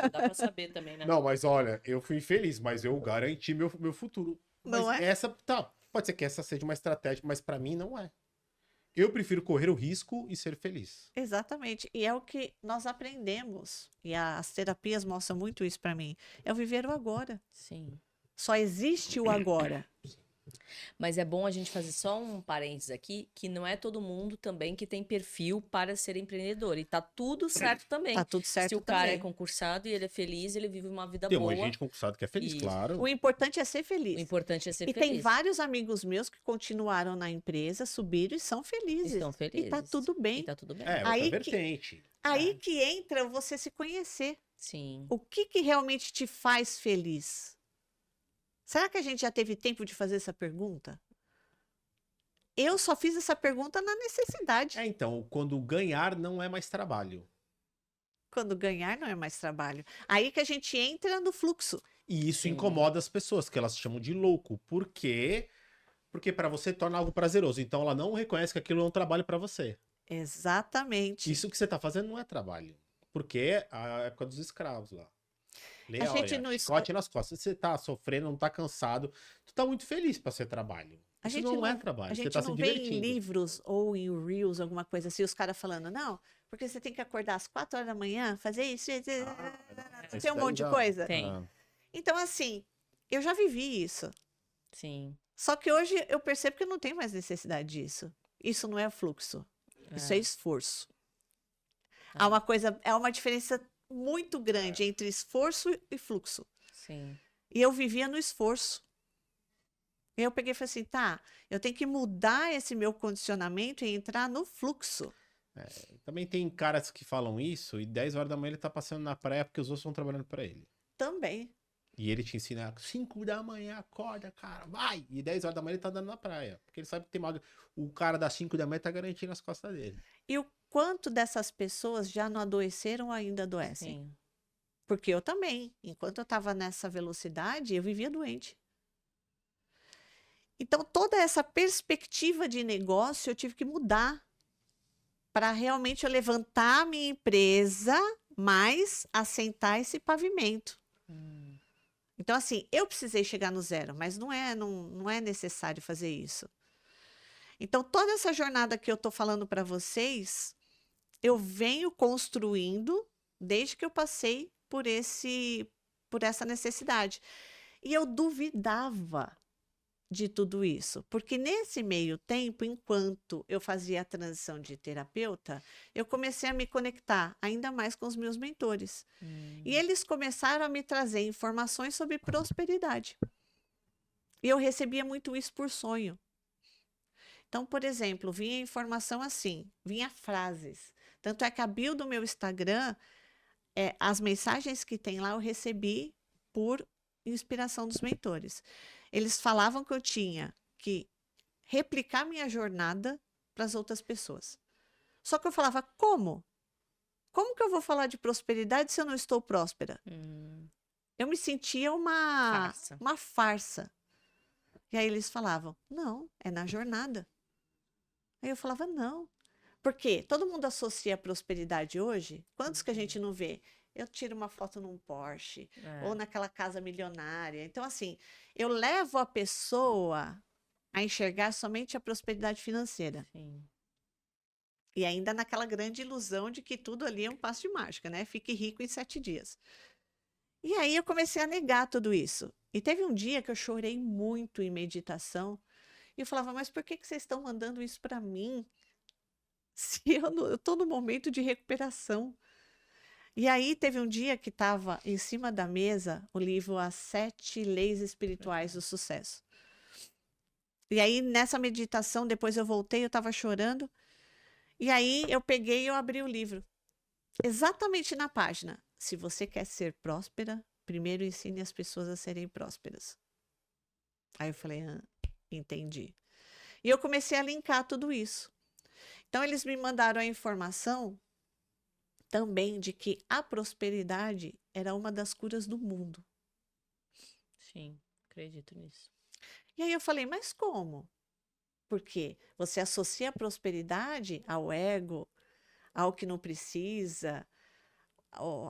Dá pra saber também, né? Não, mas olha, eu fui infeliz, mas eu garanti meu futuro. Mas Não é? essa, tá, pode ser que essa seja uma estratégia, mas pra mim não é. Eu prefiro correr o risco e ser feliz. Exatamente. E é o que nós aprendemos. E as terapias mostram muito isso para mim. É o viver o agora. Sim. Só existe o agora. Mas é bom a gente fazer só um parênteses aqui, que não é todo mundo também que tem perfil para ser empreendedor. E tá tudo certo também. Tá tudo certo Se o cara é também. concursado e ele é feliz, ele vive uma vida Tem um boa. monte de gente concursado que é feliz, Isso. claro. O importante é ser O feliz. importante é ser E feliz. tem vários amigos meus que continuaram na empresa, subiram e são felizes. Estão felizes. E tá tudo E bem. tá tudo bem. É, outra Aí que- vertente. Aí que entra você se conhecer. Sim. O que realmente te faz feliz? Será que a gente já teve tempo de fazer essa pergunta? Eu só fiz essa pergunta na necessidade. É, então, quando ganhar não é mais trabalho. Quando ganhar não é mais trabalho. Aí que a gente entra no fluxo. E isso Sim. incomoda as pessoas, que elas chamam de louco. Por quê? Porque para você torna algo prazeroso. Então ela não reconhece que aquilo é um trabalho para você. Exatamente. Isso que você tá fazendo não é trabalho. Porque é a época dos escravos lá. A gente não Chicote nas costas. Você tá sofrendo, não tá cansado. Tu tá muito feliz para ser trabalho. A Isso gente não é não- trabalho. A Você gente tá se não vê em divertindo. livros ou em Reels, alguma coisa assim, os caras falando, não, porque você tem que acordar às 4 horas da manhã, fazer isso, isso tem um daí monte de dá. coisa. Tem. Ah, Então, assim, eu já vivi isso. Sim. Só que hoje eu percebo que eu não tenho mais necessidade disso. Isso não é fluxo. Isso é esforço. Há uma coisa, é uma diferença muito grande entre esforço e fluxo. Sim. E eu vivia no esforço. E eu peguei e falei assim, tá, eu tenho que mudar esse meu condicionamento e entrar no fluxo. Também tem caras que falam isso e 10 horas da manhã ele tá passando na praia porque os outros estão trabalhando para ele. Também. E ele te ensina 5 da manhã, acorda, cara, vai! E 10 horas da manhã ele tá andando na praia. Porque ele sabe que tem uma... O cara das 5 da manhã tá garantindo as costas dele. E o quanto dessas pessoas já não adoeceram ou ainda adoecem? Sim. Porque eu também. Enquanto eu estava nessa velocidade, eu vivia doente. Então, toda essa perspectiva de negócio eu tive que mudar para realmente eu levantar a minha empresa, mas assentar esse pavimento. Então, assim, eu precisei chegar no zero, mas não é necessário fazer isso. Então, toda essa jornada que eu estou falando para vocês, eu venho construindo desde que eu passei por essa necessidade. E eu duvidava de tudo isso, porque nesse meio tempo, enquanto eu fazia a transição de terapeuta, eu comecei a me conectar ainda mais com os meus mentores. E eles começaram a me trazer informações sobre prosperidade. E eu recebia muito isso por sonho. Então, por exemplo, vinha informação assim, vinha frases. Tanto é que a bio do meu Instagram, as mensagens que tem lá eu recebi por inspiração dos mentores. Eles falavam que eu tinha que replicar minha jornada para as outras pessoas. Só que eu falava, como? Como que eu vou falar de prosperidade se eu não estou próspera? Eu me sentia uma farsa. E aí eles falavam, não, é na jornada. Aí eu falava, não. Porque todo mundo associa a prosperidade hoje. Quantos que a gente não vê? Eu tiro uma foto num Porsche, ou naquela casa milionária. Então, assim, eu levo a pessoa a enxergar somente a prosperidade financeira. Sim. E ainda naquela grande ilusão de que tudo ali é um passo de mágica, né? Fique rico em 7 dias. E aí eu comecei a negar tudo isso. E teve um dia que eu chorei muito em meditação. E eu falava, mas por que vocês estão mandando isso para mim? Se eu estou no momento de recuperação. E aí teve um dia que estava em cima da mesa o livro As 7 Leis Espirituais do Sucesso. E aí nessa meditação, depois eu voltei, eu estava chorando. E aí eu peguei e eu abri o livro. Exatamente na página. Se você quer ser próspera, primeiro ensine as pessoas a serem prósperas. Aí eu falei, entendi. E eu comecei a linkar tudo isso. Então, eles me mandaram a informação também de que a prosperidade era uma das curas do mundo. Sim, acredito nisso. E aí eu falei, mas como? Porque você associa a prosperidade ao ego, ao que não precisa,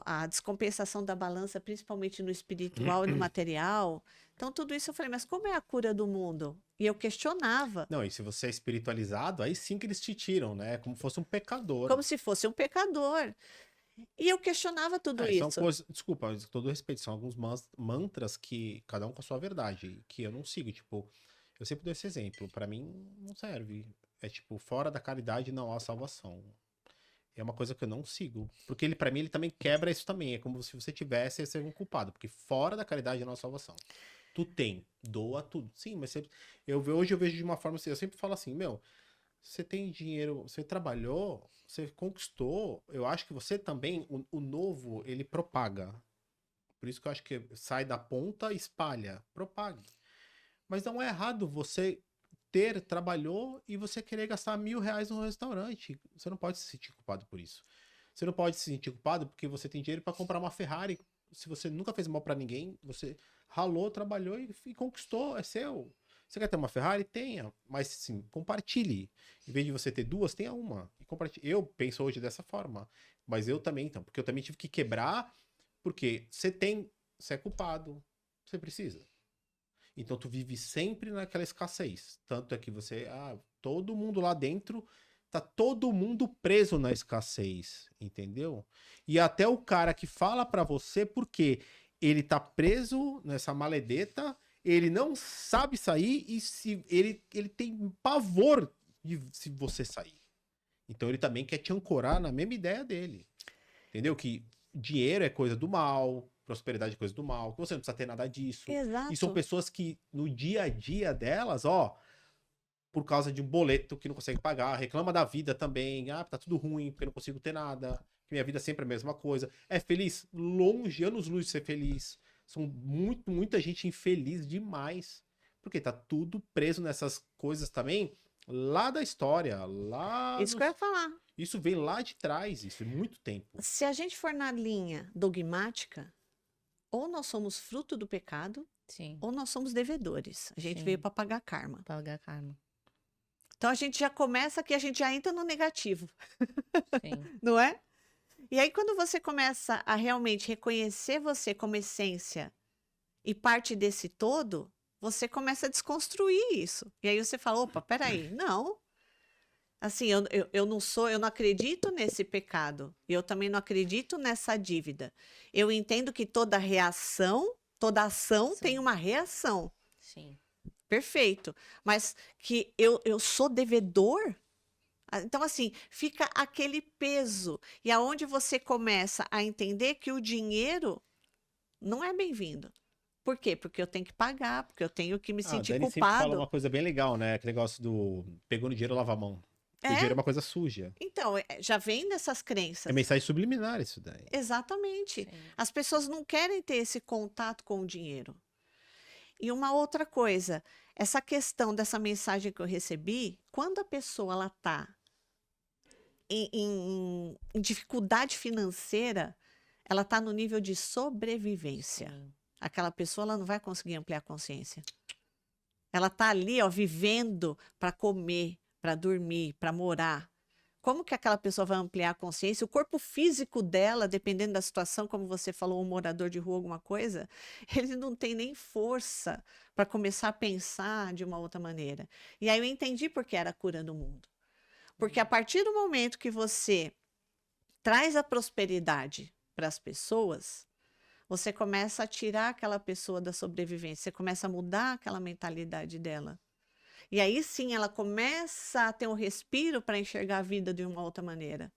a descompensação da balança, principalmente no espiritual e no material. Então, tudo isso eu falei, mas como é a cura do mundo? E eu questionava, Não, e se você é espiritualizado, aí sim que eles te tiram, né? Como fosse um pecador. como se fosse um pecador. E eu questionava tudo São isso. coisas. Desculpa, mas com todo respeito, são alguns mantras que cada um com a sua verdade, que eu não sigo. Tipo, eu sempre dou esse exemplo. Pra mim, não serve. É tipo, fora da caridade não há salvação. É uma coisa que eu não sigo. Porque ele, para mim, ele também quebra isso também. É como se você tivesse esse um culpado. Porque fora da caridade não há salvação. Tu tem, doa tudo. Sim, mas hoje eu vejo de uma forma assim, eu sempre falo assim, meu, você tem dinheiro, você trabalhou, você conquistou, eu acho que você também, o novo, ele propaga. Por isso que eu acho que sai da ponta, espalha, propague. Mas não é errado você trabalhou e você querer gastar R$ 1.000 no restaurante. Você não pode se sentir culpado por isso. Você não pode se sentir culpado porque você tem dinheiro para comprar uma Ferrari. Se você nunca fez mal para ninguém, você ralou, trabalhou e conquistou, é seu. Você quer ter uma Ferrari? Tenha. Mas sim, compartilhe. Em vez de você ter duas, tenha uma. E compartilhe. Eu penso hoje dessa forma. Mas eu também, então. Porque eu também tive que quebrar. Porque você é culpado. Você precisa. Então tu vive sempre naquela escassez. Tanto é que todo mundo lá dentro, tá todo mundo preso na escassez, entendeu? E até o cara que fala pra você porque ele tá preso nessa maledeta, ele não sabe sair e se ele tem pavor de se você sair. Então ele também quer te ancorar na mesma ideia dele. Entendeu? Que dinheiro é coisa do mal, prosperidade é coisa do mal, que você não precisa ter nada disso. E são Exato. pessoas que, no dia a dia delas, ó, por causa de um boleto que não consegue pagar, reclama da vida também, tá tudo ruim, porque eu não consigo ter nada, que minha vida é sempre a mesma coisa. É feliz? Longe, anos-luz de ser feliz. São muita gente infeliz demais, porque tá tudo preso nessas coisas também, lá da história, Isso que eu ia falar. Isso vem lá de trás, isso, é muito tempo. Se a gente for na linha dogmática, ou nós somos fruto do pecado, Sim, ou nós somos devedores. A gente Sim. veio para pagar karma. pagar karma. Então a gente já começa aqui, a gente já entra no negativo, Sim, não é? E aí, quando você começa a realmente reconhecer você como essência e parte desse todo, você começa a desconstruir isso. E aí você fala: opa, peraí, não. Assim, eu não sou, eu não acredito nesse pecado. E eu também não acredito nessa dívida. Eu entendo que toda reação, toda ação tem uma reação. sim. Perfeito. Mas que eu sou devedor? Então, assim, fica aquele peso. E aonde você começa a entender que o dinheiro não é bem-vindo. Por quê? Porque eu tenho que pagar, porque eu tenho que me A sentir Dani sempre fala culpado. uma coisa bem legal, né? Aquele negócio do pegou no dinheiro, lava a mão. O dinheiro é uma coisa suja. Então, já vem dessas É crenças. mensagem subliminar isso daí. Exatamente. Sim. As pessoas não querem ter esse contato com o dinheiro. E uma outra coisa, essa questão dessa mensagem que eu recebi, quando a pessoa ela está em dificuldade financeira, ela está no nível de sobrevivência. Sim. Aquela pessoa ela não vai conseguir ampliar a consciência. Ela está ali, ó, vivendo para comer, para dormir, para morar. Como que aquela pessoa vai ampliar a consciência? O corpo físico dela, dependendo da situação, como você falou, um morador de rua, alguma coisa, ele não tem nem força para começar a pensar de uma outra maneira. E aí eu entendi por que era a cura do mundo. Porque a partir do momento que você traz a prosperidade para as pessoas, você começa a tirar aquela pessoa da sobrevivência, você começa a mudar aquela mentalidade dela. E aí sim ela começa a ter um respiro para enxergar a vida de uma outra maneira.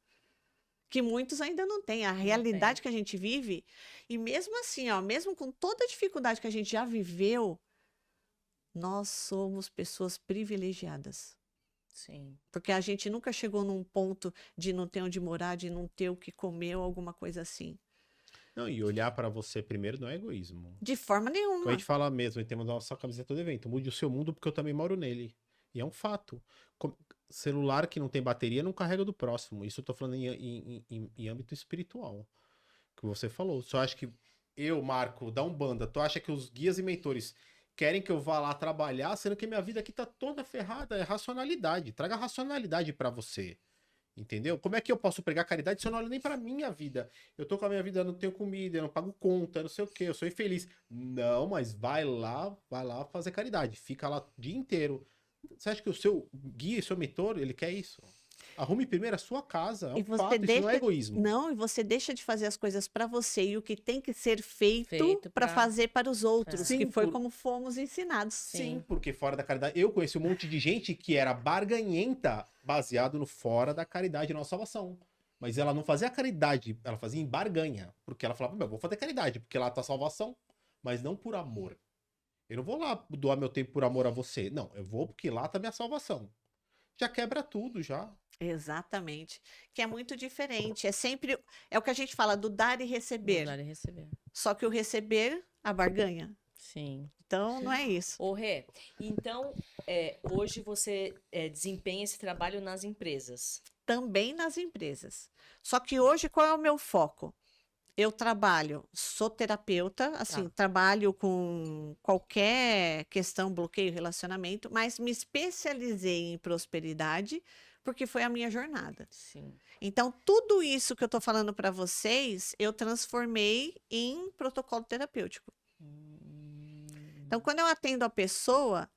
Que muitos ainda não têm. A realidade que a gente vive, e mesmo assim, ó, mesmo com toda a dificuldade que a gente já viveu, nós somos pessoas privilegiadas. Sim. Porque a gente nunca chegou num ponto de não ter onde morar, de não ter o que comer ou alguma coisa assim. Não, e olhar pra você primeiro não é egoísmo. De forma Como a nenhuma. gente fala mesmo, em termos da nossa camiseta do evento, mude o seu mundo porque eu também moro nele. E é um fato. celular que não tem bateria não carrega do próximo. Isso eu tô falando em âmbito espiritual. Que você falou. Só acho que eu, Marco, da Umbanda, tu acha que os guias e mentores querem que eu vá lá trabalhar, sendo que minha vida aqui tá toda ferrada? É racionalidade. Traga racionalidade pra você. Entendeu? Como é que eu posso pregar caridade se eu não olho nem pra minha vida? Eu tô com a minha vida, eu não tenho comida, eu não pago conta, eu não sei o quê, eu sou infeliz. Não, mas vai lá fazer caridade. Fica lá o dia inteiro. Você acha que o seu guia e seu mentor, ele quer isso? Arrume primeiro a sua casa. É E um você fato, isso não é deixa. egoísmo. Não, e você deixa de fazer as coisas para você e o que tem que ser feito Feito para pra- fazer para os outros, Sim, que foi por- como fomos ensinados. Sim, porque fora da caridade. Eu conheci um monte de gente que era barganhenta baseado no fora da caridade e nossa salvação. Mas ela não fazia caridade, ela fazia em barganha. Porque ela falava, meu, eu vou fazer caridade, porque lá tá a salvação, mas não por amor. Eu não vou lá doar meu tempo por amor a você. Não, eu vou porque lá tá minha salvação. Já quebra tudo, já. Exatamente. Que é muito diferente. É sempre. É o que a gente fala do dar e receber. Dar e receber. Só que o receber, a barganha. Sim. Então, não é isso. Ô, Rê, então, hoje você desempenha esse trabalho nas empresas. Também nas empresas. Só que hoje, qual é o meu foco? Eu sou terapeuta, assim, Tá. trabalho com qualquer questão, bloqueio, relacionamento, mas me especializei em prosperidade porque foi a minha jornada. Sim. Então, tudo isso que eu estou falando para vocês, eu transformei em protocolo terapêutico. Então, quando eu atendo a pessoa,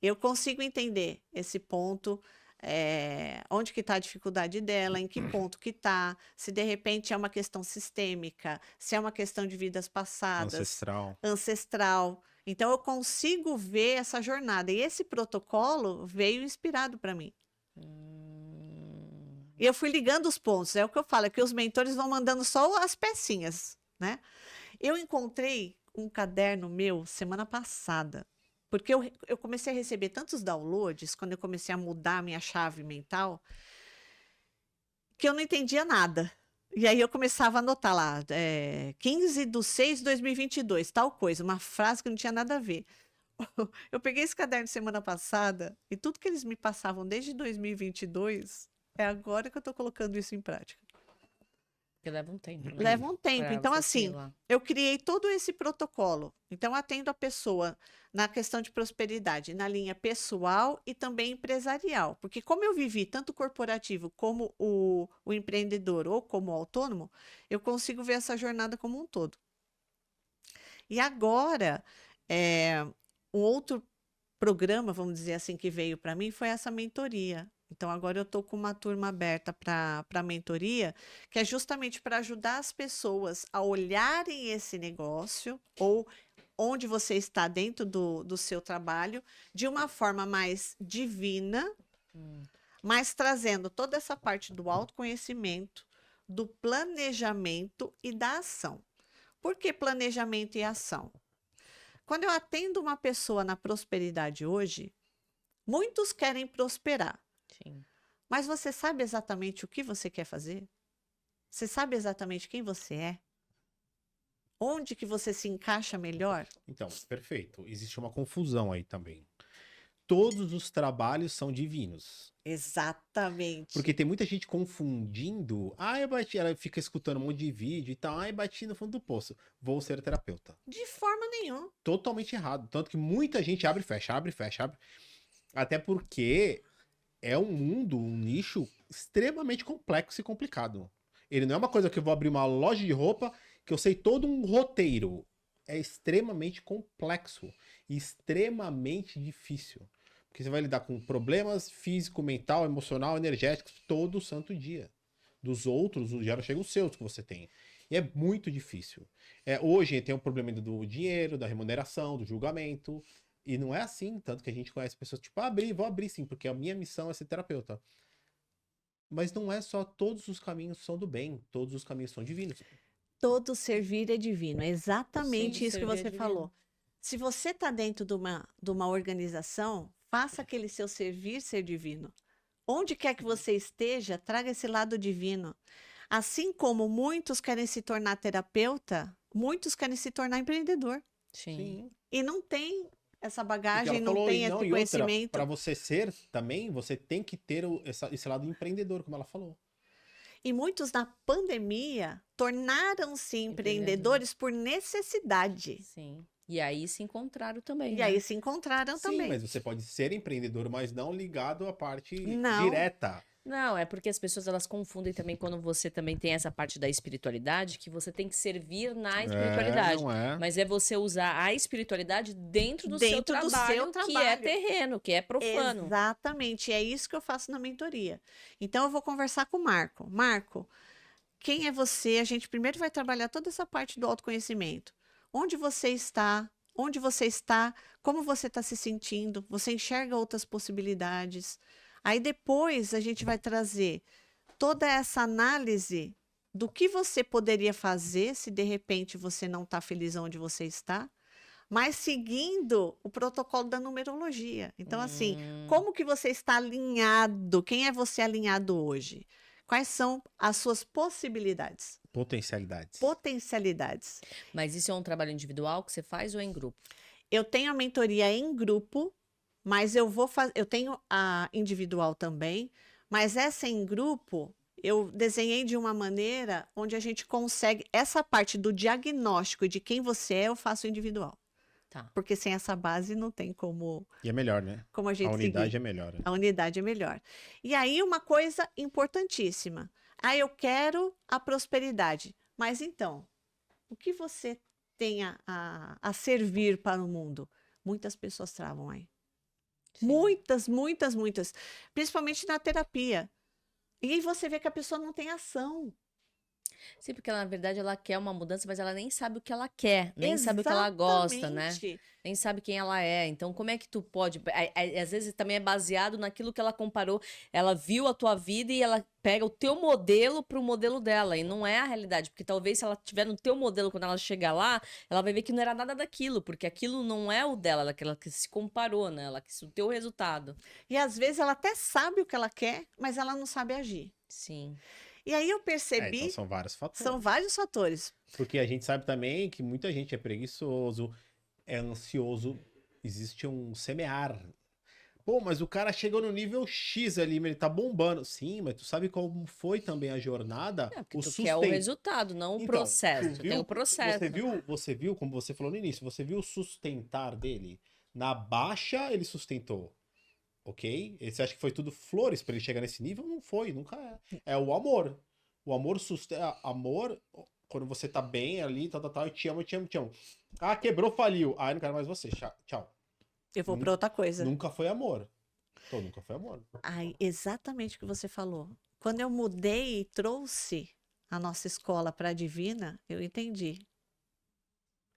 eu consigo entender esse ponto, onde que está a dificuldade dela, em que ponto que está, se de repente é uma questão sistêmica, se é uma questão de vidas passadas, Ancestral. ancestral. Então, eu consigo ver essa jornada. E esse protocolo veio inspirado para mim. E eu fui ligando os pontos. É o que eu falo, é que os mentores vão mandando só as pecinhas, né? Eu encontrei um caderno meu semana passada, porque eu comecei a receber tantos downloads quando eu comecei a mudar a minha chave mental, que eu não entendia nada. E aí eu começava a anotar lá, 15/6/2022, tal coisa, uma frase que não tinha nada a ver. Eu peguei esse caderno semana passada e tudo que eles me passavam desde 2022, é agora que eu estou colocando isso em prática. Porque leva um tempo, né? Leva um tempo. Pra Então, você assim, assimilar. eu criei todo esse protocolo. Então, atendo a pessoa na questão de prosperidade, na linha pessoal e também empresarial. Porque como eu vivi tanto corporativo como o empreendedor ou como o autônomo, eu consigo ver essa jornada como um todo. E agora, um outro programa, vamos dizer assim, que veio para mim foi essa mentoria. Então, agora eu estou com uma turma aberta para mentoria, que é justamente para ajudar as pessoas a olharem esse negócio ou onde você está dentro do seu trabalho de uma forma mais divina, mas trazendo toda essa parte do autoconhecimento, do planejamento e da ação. Por que planejamento e ação? Quando eu atendo uma pessoa na prosperidade hoje, muitos querem prosperar. Sim. Mas você sabe exatamente o que você quer fazer? Você sabe exatamente quem você é? Onde que você se encaixa melhor? Então, perfeito. Existe uma confusão aí também. Todos os trabalhos são divinos. Exatamente. Porque tem muita gente confundindo. Ah, eu bati. Ela fica escutando um monte de vídeo e tal. Ah, eu bati no fundo do poço. Vou ser terapeuta. De forma nenhuma. Totalmente errado. Tanto que muita gente abre e fecha, abre e fecha, abre. Até porque é um mundo, um nicho extremamente complexo e complicado. Ele não é uma coisa que eu vou abrir uma loja de roupa que eu sei todo um roteiro. É extremamente complexo e extremamente difícil. Porque você vai lidar com problemas físico, mental, emocional, energéticos todo santo dia. Dos outros, já não chega os seus que você tem. E é muito difícil. Hoje tem o problema ainda do dinheiro, da remuneração, do julgamento. E não é assim, tanto que a gente conhece pessoas tipo, vou abrir sim, porque a minha missão é ser terapeuta. Mas não é só todos os caminhos são do bem, todos os caminhos são divinos. Todo servir é divino. É exatamente Sim, isso que servir é você divino. falou. Se você está dentro de uma organização, faça aquele seu servir ser divino. Onde quer que você esteja, traga esse lado divino. Assim como muitos querem se tornar terapeuta, muitos querem se tornar empreendedor. Sim. E não tem essa Porque bagagem, ela não falou, tem e não, esse e outra, conhecimento. para você ser também, você tem que ter esse lado empreendedor, como ela falou. E muitos na pandemia tornaram-se empreendedores por necessidade. Sim. E aí se encontraram também, E né? aí se encontraram Sim, também. mas você pode ser empreendedor, mas não ligado à parte Não. direta. Não, é porque as pessoas elas confundem também quando você também tem essa parte da espiritualidade, que você tem que servir na espiritualidade. não é? Mas é você usar a espiritualidade dentro do seu Dentro do seu trabalho, que é trabalho. terreno, que é profano. Exatamente, é isso que eu faço na mentoria. Então eu vou conversar com o Marco. Marco, quem é você? A gente primeiro vai trabalhar toda essa parte do autoconhecimento. Onde você está? Onde você está? Como você está se sentindo? Você enxerga outras possibilidades? Aí depois a gente vai trazer toda essa análise do que você poderia fazer se de repente você não está feliz onde você está, mas seguindo o protocolo da numerologia. Então, assim, como que você está alinhado? Quem é você alinhado hoje? Quais são as suas possibilidades? Potencialidades. Potencialidades. Mas isso é um trabalho individual que você faz ou é em grupo? Eu tenho a mentoria em grupo, mas eu tenho a individual também, mas essa em grupo eu desenhei de uma maneira onde a gente consegue essa parte do diagnóstico e de quem você é, eu faço individual. Tá. Porque sem essa base não tem como E é melhor, né? a gente A unidade seguir. é melhor. Né? A unidade é melhor. E aí, uma coisa importantíssima. Ah, eu quero a prosperidade. Mas então, o que você tem a servir para o mundo? Muitas pessoas travam aí. Sim. Muitas, muitas, muitas. Principalmente na terapia. E aí você vê que a pessoa não tem ação. Sim, porque ela, na verdade ela quer uma mudança, mas ela nem sabe o que ela quer, nem sabe o que ela gosta, né? Exatamente. Nem sabe quem ela é. Então, como é que tu pode? Às vezes também é baseado naquilo que ela comparou. Ela viu a tua vida e ela pega o teu modelo pro modelo dela. E não é a realidade. Porque talvez se ela tiver no teu modelo, quando ela chegar lá, ela vai ver que não era nada daquilo. Porque aquilo não é o dela, ela que se comparou, né? Ela quis o teu resultado. E às vezes ela até sabe o que ela quer, mas ela não sabe agir. Sim. E aí eu percebi, Então são vários fatores. são vários fatores. Porque a gente sabe também que muita gente é preguiçoso, é ansioso, existe um semear. Pô, mas o cara chegou no nível X ali, ele tá bombando. Sim, mas tu sabe como foi também a jornada? É, porque O tu quer o resultado, não o Então, processo. tu Tu tem o processo. você viu, como você falou no início, você viu o sustentar dele? Na baixa ele sustentou. Ok? Você acha que foi tudo flores pra ele chegar nesse nível? Não foi, nunca é. É o amor. O amor sustenta. Amor, quando você tá bem ali, tal, eu te amo, eu te amo, eu te amo. Ah, quebrou, faliu. Ah, eu não quero mais você. Tchau. Eu vou para outra coisa. Nunca foi amor. Então, nunca foi amor. Ai, exatamente o que você falou. Quando eu mudei e trouxe a nossa escola para a divina, eu entendi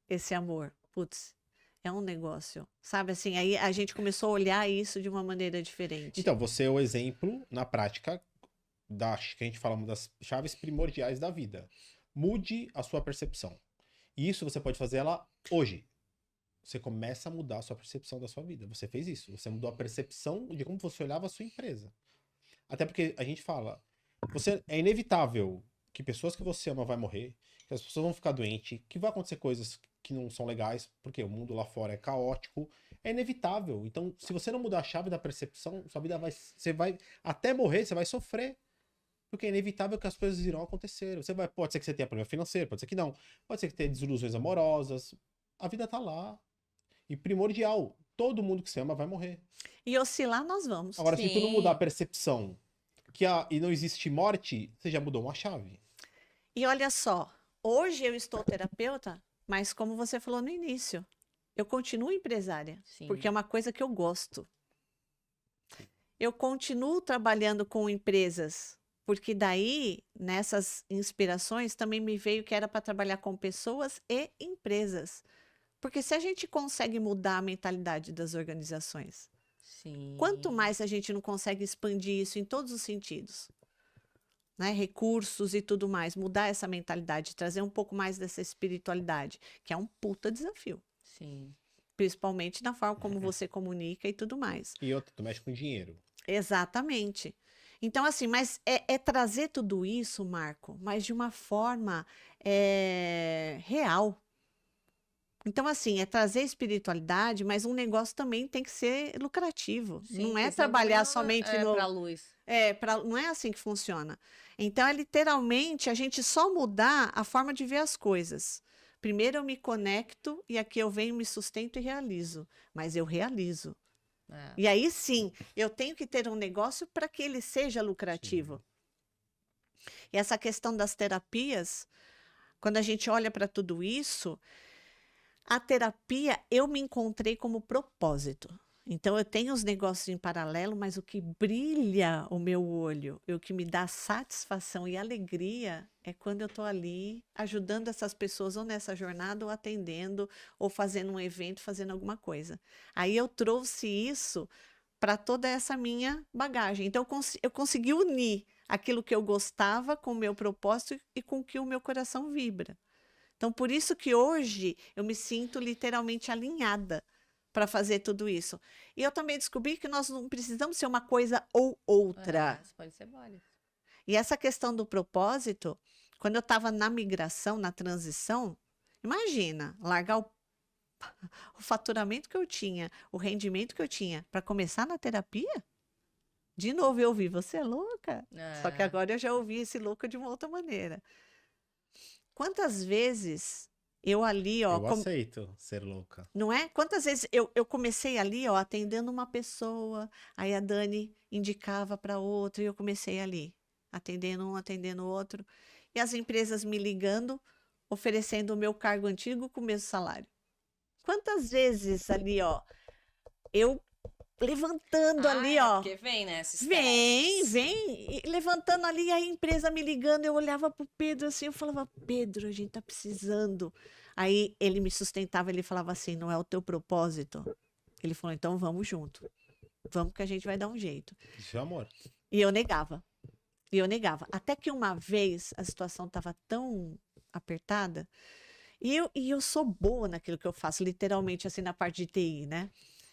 esse amor. Putz, é um negócio. Sabe assim, aí a gente começou a olhar isso de uma maneira diferente. Então, você é o exemplo, na prática, que a gente fala, uma das chaves primordiais da vida. Mude a sua percepção. E isso você pode fazer ela hoje. Você começa a mudar a sua percepção da sua vida. Você fez isso. Você mudou a percepção de como você olhava a sua empresa. Até porque a gente fala, é inevitável que pessoas que você ama vai morrer, que as pessoas vão ficar doentes, que vai acontecer coisas que não são legais, porque o mundo lá fora é caótico. É inevitável. Então, se você não mudar a chave da percepção, sua vida você vai até morrer, você vai sofrer. Porque é inevitável que as coisas irão acontecer. Pode ser que você tenha problema financeiro, pode ser que não. Pode ser que tenha desilusões amorosas. A vida tá lá. E primordial, todo mundo que você ama vai morrer. E oscilar nós vamos. Agora, se tu não mudar a Sim. percepção e não existe morte, você já mudou uma chave. E olha só, hoje eu estou terapeuta, mas como você falou no início, eu continuo empresária, Sim. porque é uma coisa que eu gosto. Eu continuo trabalhando com empresas, porque daí, nessas inspirações, também me veio que era para trabalhar com pessoas e empresas. Porque se a gente consegue mudar a mentalidade das organizações, Sim. quanto mais a gente não consegue expandir isso em todos os sentidos, né? Recursos e tudo mais, mudar essa mentalidade, trazer um pouco mais dessa espiritualidade, que é um puta desafio. Sim. Principalmente na forma como você comunica e tudo mais. E outra, tu mexe com dinheiro. Exatamente. Então, assim, mas é trazer tudo isso, Marco, mas de uma forma real. Então, assim, é trazer espiritualidade, mas um negócio também tem que ser lucrativo. Sim, Não é porque senão trabalhar também somente pra luz. não é assim que funciona. Então, é literalmente a gente só mudar a forma de ver as coisas. Primeiro eu me conecto e aqui eu venho, me sustento e realizo. Mas eu realizo. É. E aí sim, eu tenho que ter um negócio para que ele seja lucrativo. E essa questão das terapias, quando a gente olha para tudo isso, a terapia eu me encontrei como propósito. Então eu tenho os negócios em paralelo, mas o que brilha o meu olho e o que me dá satisfação e alegria é quando eu estou ali ajudando essas pessoas ou nessa jornada, ou atendendo, ou fazendo um evento, fazendo alguma coisa. Aí eu trouxe isso para toda essa minha bagagem. Então eu consegui unir aquilo que eu gostava com o meu propósito e com o que o meu coração vibra. Então, por isso que hoje eu me sinto literalmente alinhada para fazer tudo isso. E eu também descobri que nós não precisamos ser uma coisa ou outra. Isso pode ser válido. E essa questão do propósito, quando eu estava na migração, na transição, imagina, largar o faturamento que eu tinha, o rendimento que eu tinha, para começar na terapia? De novo eu ouvi, você é louca? Só que É. agora eu já ouvi esse louca de uma outra maneira. Quantas vezes eu ali, ó, Eu aceito ser louca. não é? Quantas vezes eu comecei ali, ó, atendendo uma pessoa, aí a Dani indicava para outra e eu comecei ali, atendendo um, atendendo o outro, e as empresas me ligando, oferecendo o meu cargo antigo com o mesmo salário. Quantas vezes ali, ó, eu levantando ali, ó, Porque vem, né? Esses vem, testes. vem, e levantando ali, a empresa me ligando, eu olhava pro Pedro assim, eu falava, Pedro, a gente tá precisando. Aí ele me sustentava, ele falava assim, não é o teu propósito? Ele falou, então vamos junto. Vamos que a gente vai dar um jeito. Isso é amor. E eu negava. E eu negava. Até que uma vez a situação estava tão apertada, e eu sou boa naquilo que eu faço, literalmente assim na parte de TI, né?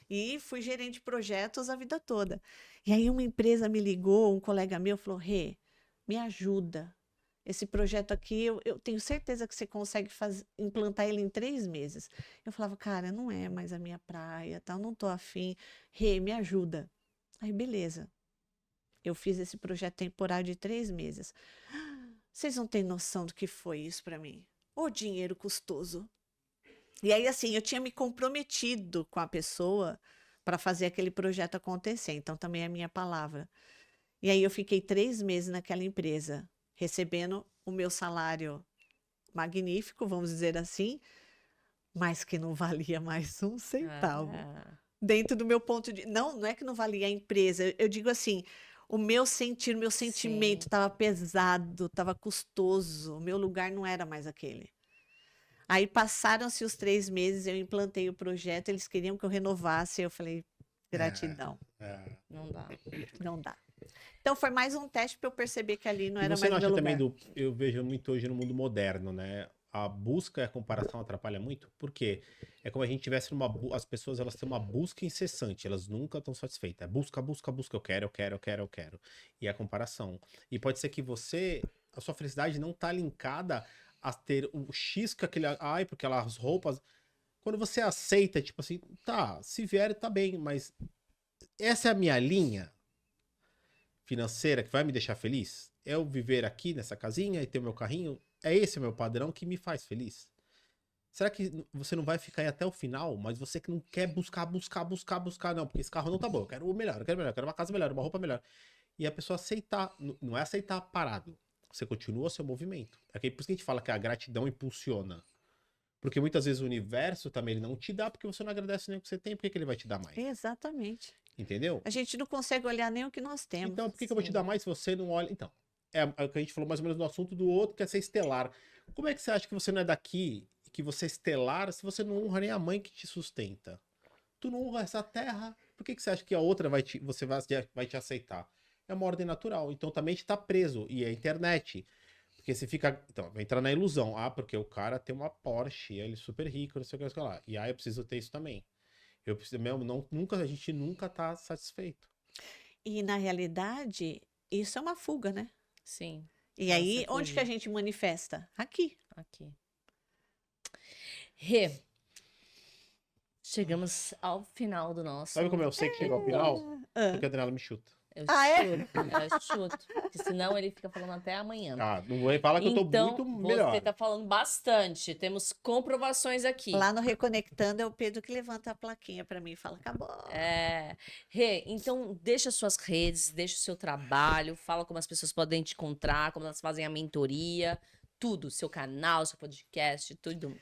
E fui gerente de projetos a vida toda. E aí uma empresa me ligou, um colega meu falou, Rê, me ajuda. Esse projeto aqui, eu tenho certeza que você consegue implantar ele em 3 meses. Eu falava, cara, não é mais a minha praia, tá? Não tô afim. Rê, me ajuda. Aí, beleza. Eu fiz esse projeto temporário de 3 meses. Vocês não têm noção do que foi isso para mim? O dinheiro custoso. E aí, assim, eu tinha me comprometido com a pessoa para fazer aquele projeto acontecer. Então, também é a minha palavra. E aí, eu fiquei 3 meses naquela empresa, recebendo o meu salário magnífico, vamos dizer assim, mas que não valia mais um centavo. Dentro do meu ponto de... Não, não é que não valia a empresa. Eu digo assim, o meu sentir, o meu sentimento Sim. estava pesado, estava custoso. O meu lugar não era mais aquele. Aí passaram-se os 3 meses, eu implantei o projeto, eles queriam que eu renovasse, eu falei, gratidão, Não dá. não dá. Então foi mais um teste para eu perceber que ali não E era você mais não o meu acha também lugar. eu vejo muito hoje no mundo moderno, né? A busca e a comparação atrapalha muito, porque é como a gente tivesse as pessoas, elas têm uma busca incessante, elas nunca estão satisfeitas. É busca, busca, busca, eu quero, eu quero, eu quero, eu quero. E a comparação. E pode ser que a sua felicidade não tá linkada a ter o X que aquele, ai, porque as roupas, quando você aceita, tipo assim, tá, se vier, tá bem, mas essa é a minha linha financeira que vai me deixar feliz? Eu viver aqui nessa casinha e ter o meu carrinho? É esse o meu padrão que me faz feliz? Será que você não vai ficar aí até o final, mas você que não quer buscar, não, porque esse carro não tá bom, eu quero o melhor, eu quero uma casa melhor, uma roupa melhor. E a pessoa aceitar, não é aceitar parado. Você continua o seu movimento. É por isso que a gente fala que a gratidão impulsiona. Porque muitas vezes o universo também ele não te dá porque você não agradece nem o que você tem, por que ele vai te dar mais? Exatamente. Entendeu? A gente não consegue olhar nem o que nós temos. Então, por que eu vou te dar mais se você não olha? Então, é o que a gente falou mais ou menos no assunto do outro, que é ser estelar. Como é que você acha que você não é daqui e que você é estelar se você não honra nem a mãe que te sustenta? Tu não honra essa terra, por que você acha que a outra você vai te aceitar? É uma ordem natural. Então também está preso. E é a internet. Porque você fica. Então, vai entrar na ilusão. Ah, porque o cara tem uma Porsche, ele é super rico, não sei o que lá. E aí eu preciso ter isso também. Eu preciso mesmo, a gente nunca tá satisfeito. E na realidade, isso é uma fuga, né? Sim. E Pra aí, você onde que a fugir. gente manifesta? Aqui. Aqui. Rê, Chegamos ao final do nosso. Sabe como eu sei que chegou ao final? Ah. Porque a Adriana me chuta. Eu Ah, é? chuto. Porque senão ele fica falando até amanhã. Ah, não vou falar que eu tô Então, muito melhor. você tá falando bastante. Temos comprovações aqui. Lá no Reconectando é o Pedro que levanta a plaquinha para mim e fala, acabou. Rê, então deixa suas redes, deixa o seu trabalho, fala como as pessoas podem te encontrar, como elas fazem a mentoria, tudo, seu canal, seu podcast, tudo.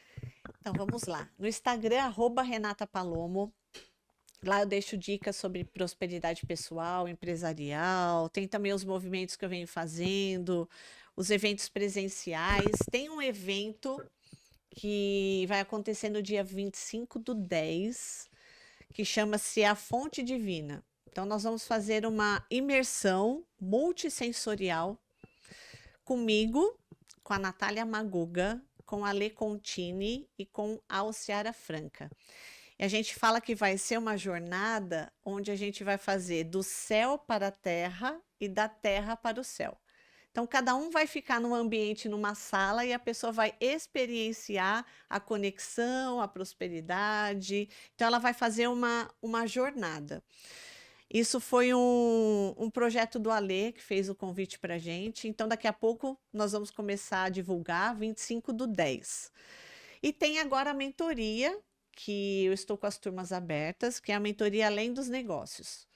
Então vamos lá. No Instagram, @Renata Palomo. Lá eu deixo dicas sobre prosperidade pessoal, empresarial. Tem também os movimentos que eu venho fazendo, os eventos presenciais. Tem um evento que vai acontecer no dia 25/10, que chama-se A Fonte Divina. Então, nós vamos fazer uma imersão multissensorial comigo, com a Natália Maguga, com a Lê Contini e com a Alciara Franca. E a gente fala que vai ser uma jornada onde a gente vai fazer do céu para a terra e da terra para o céu. Então, cada um vai ficar num ambiente, numa sala, e a pessoa vai experienciar a conexão, a prosperidade. Então, ela vai fazer uma jornada. Isso foi um projeto do Alê, que fez o convite para a gente. Então, daqui a pouco, nós vamos começar a divulgar, 25/10. E tem agora a mentoria, que eu estou com as turmas abertas, que é a mentoria Além dos Negócios.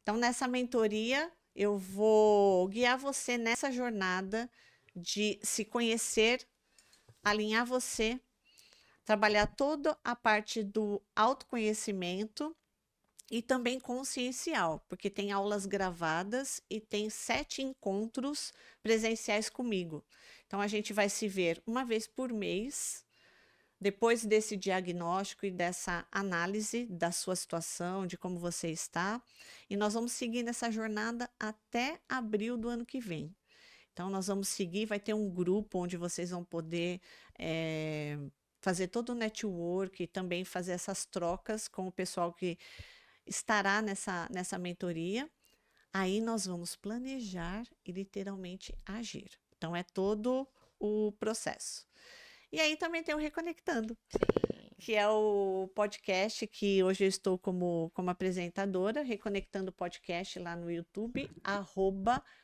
Então, nessa mentoria, eu vou guiar você nessa jornada de se conhecer, alinhar você, trabalhar toda a parte do autoconhecimento e também consciencial, porque tem aulas gravadas e tem 7 encontros presenciais comigo. Então, a gente vai se ver uma vez por mês, depois desse diagnóstico e dessa análise da sua situação, de como você está, e nós vamos seguir nessa jornada até abril do ano que vem. Então, nós vamos seguir, vai ter um grupo onde vocês vão poder fazer todo o network e também fazer essas trocas com o pessoal que estará nessa mentoria. Aí nós vamos planejar e literalmente agir. Então, é todo o processo. E aí também tem o Reconectando, que é o podcast que hoje eu estou como apresentadora, Reconectando Podcast lá no YouTube,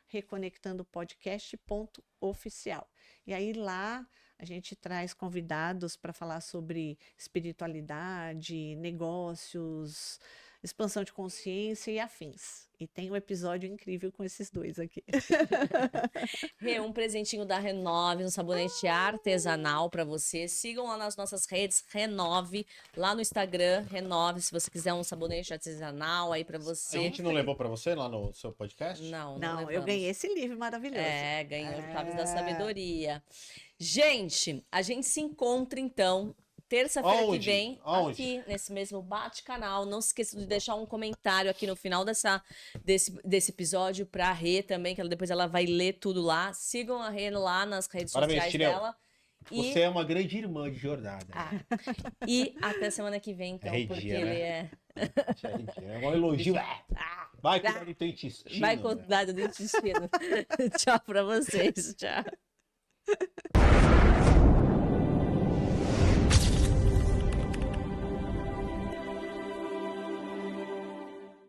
@reconectandopodcast.oficial. E aí lá a gente traz convidados para falar sobre espiritualidade, negócios, expansão de consciência e afins. E tem um episódio incrível com esses dois aqui. Rê, um presentinho da Renove, um sabonete artesanal para você. Sigam lá nas nossas redes, Renove, lá no Instagram, Renove, se você quiser um sabonete artesanal aí para você. A gente não levou pra você lá no seu podcast? Não Não, eu levamos. ganhei esse livro maravilhoso. Ganhou o Chaves da Sabedoria. Gente, a gente se encontra então terça-feira que Aonde? vem, Aonde? aqui nesse mesmo bate-canal. Não se esqueça de deixar um comentário aqui no final desse episódio pra Rê também, que depois ela vai ler tudo lá. Sigam a Rê lá nas redes Parabéns, sociais Tirel. dela. E, Você é uma grande irmã de jornada. e até semana que vem, então, Redia, porque né? ele é. É um elogio. Vai cuidar do teu intestino. Vai né? cuidar do intestino. Tchau pra vocês. Tchau.